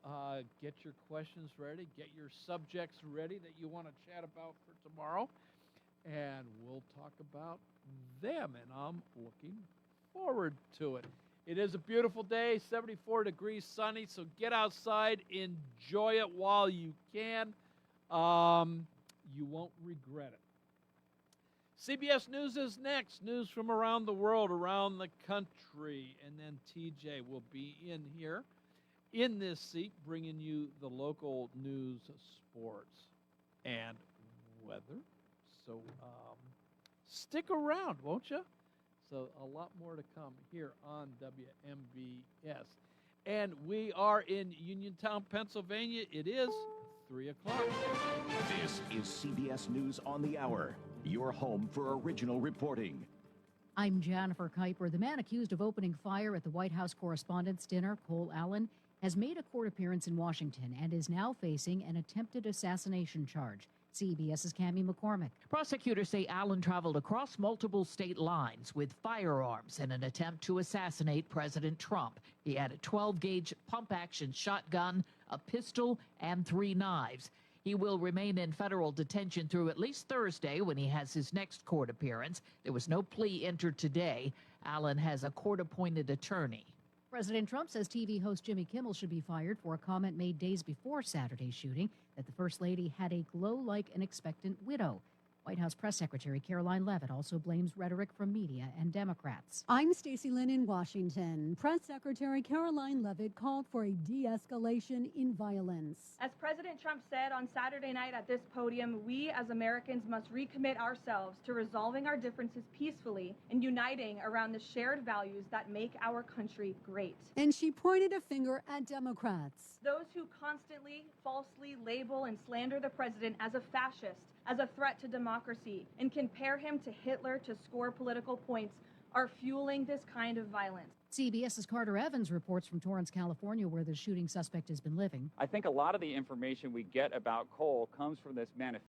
get your questions ready, get your subjects ready that you want to chat about for tomorrow, and we'll talk about them, and I'm looking forward to it. It is a beautiful day, 74 degrees sunny, so get outside, enjoy it while you can. You won't regret it. CBS News is next. News from around the world, around the country. And then TJ will be in here, in this seat, bringing you the local news, sports, and weather. So stick around, won't you? So a lot more to come here on WMBS. And we are in Uniontown, Pennsylvania. It is 3 o'clock. This is CBS News on the Hour, your home for original reporting. I'm Jennifer Kuiper. The man accused of opening fire at the White House Correspondents' Dinner, Cole Allen, has made a court appearance in Washington and is now facing an attempted assassination charge. CBS's Cammie McCormick. Prosecutors say Allen traveled across multiple state lines with firearms in an attempt to assassinate President Trump. He had a 12-gauge pump-action shotgun, a pistol, and 3 knives. He will remain in federal detention through at least Thursday when he has his next court appearance. There was no plea entered today. Allen has a court-appointed attorney. President Trump says TV host Jimmy Kimmel should be fired for a comment made days before Saturday's shooting that the First Lady had a glow-like and expectant widow. White House Press Secretary Caroline Leavitt also blames rhetoric from media and Democrats. I'm Stacey Lynn in Washington. Press Secretary Caroline Leavitt called for a de-escalation in violence. As President Trump said on Saturday night at this podium, we as Americans must recommit ourselves to resolving our differences peacefully and uniting around the shared values that make our country great. And she pointed a finger at Democrats. Those who constantly falsely label and slander the president as a fascist, as a threat to democracy, and compare him to Hitler to score political points are fueling this kind of violence. CBS's Carter Evans reports from Torrance, California, where the shooting suspect has been living. I think a lot of the information we get about Cole comes from this manifesto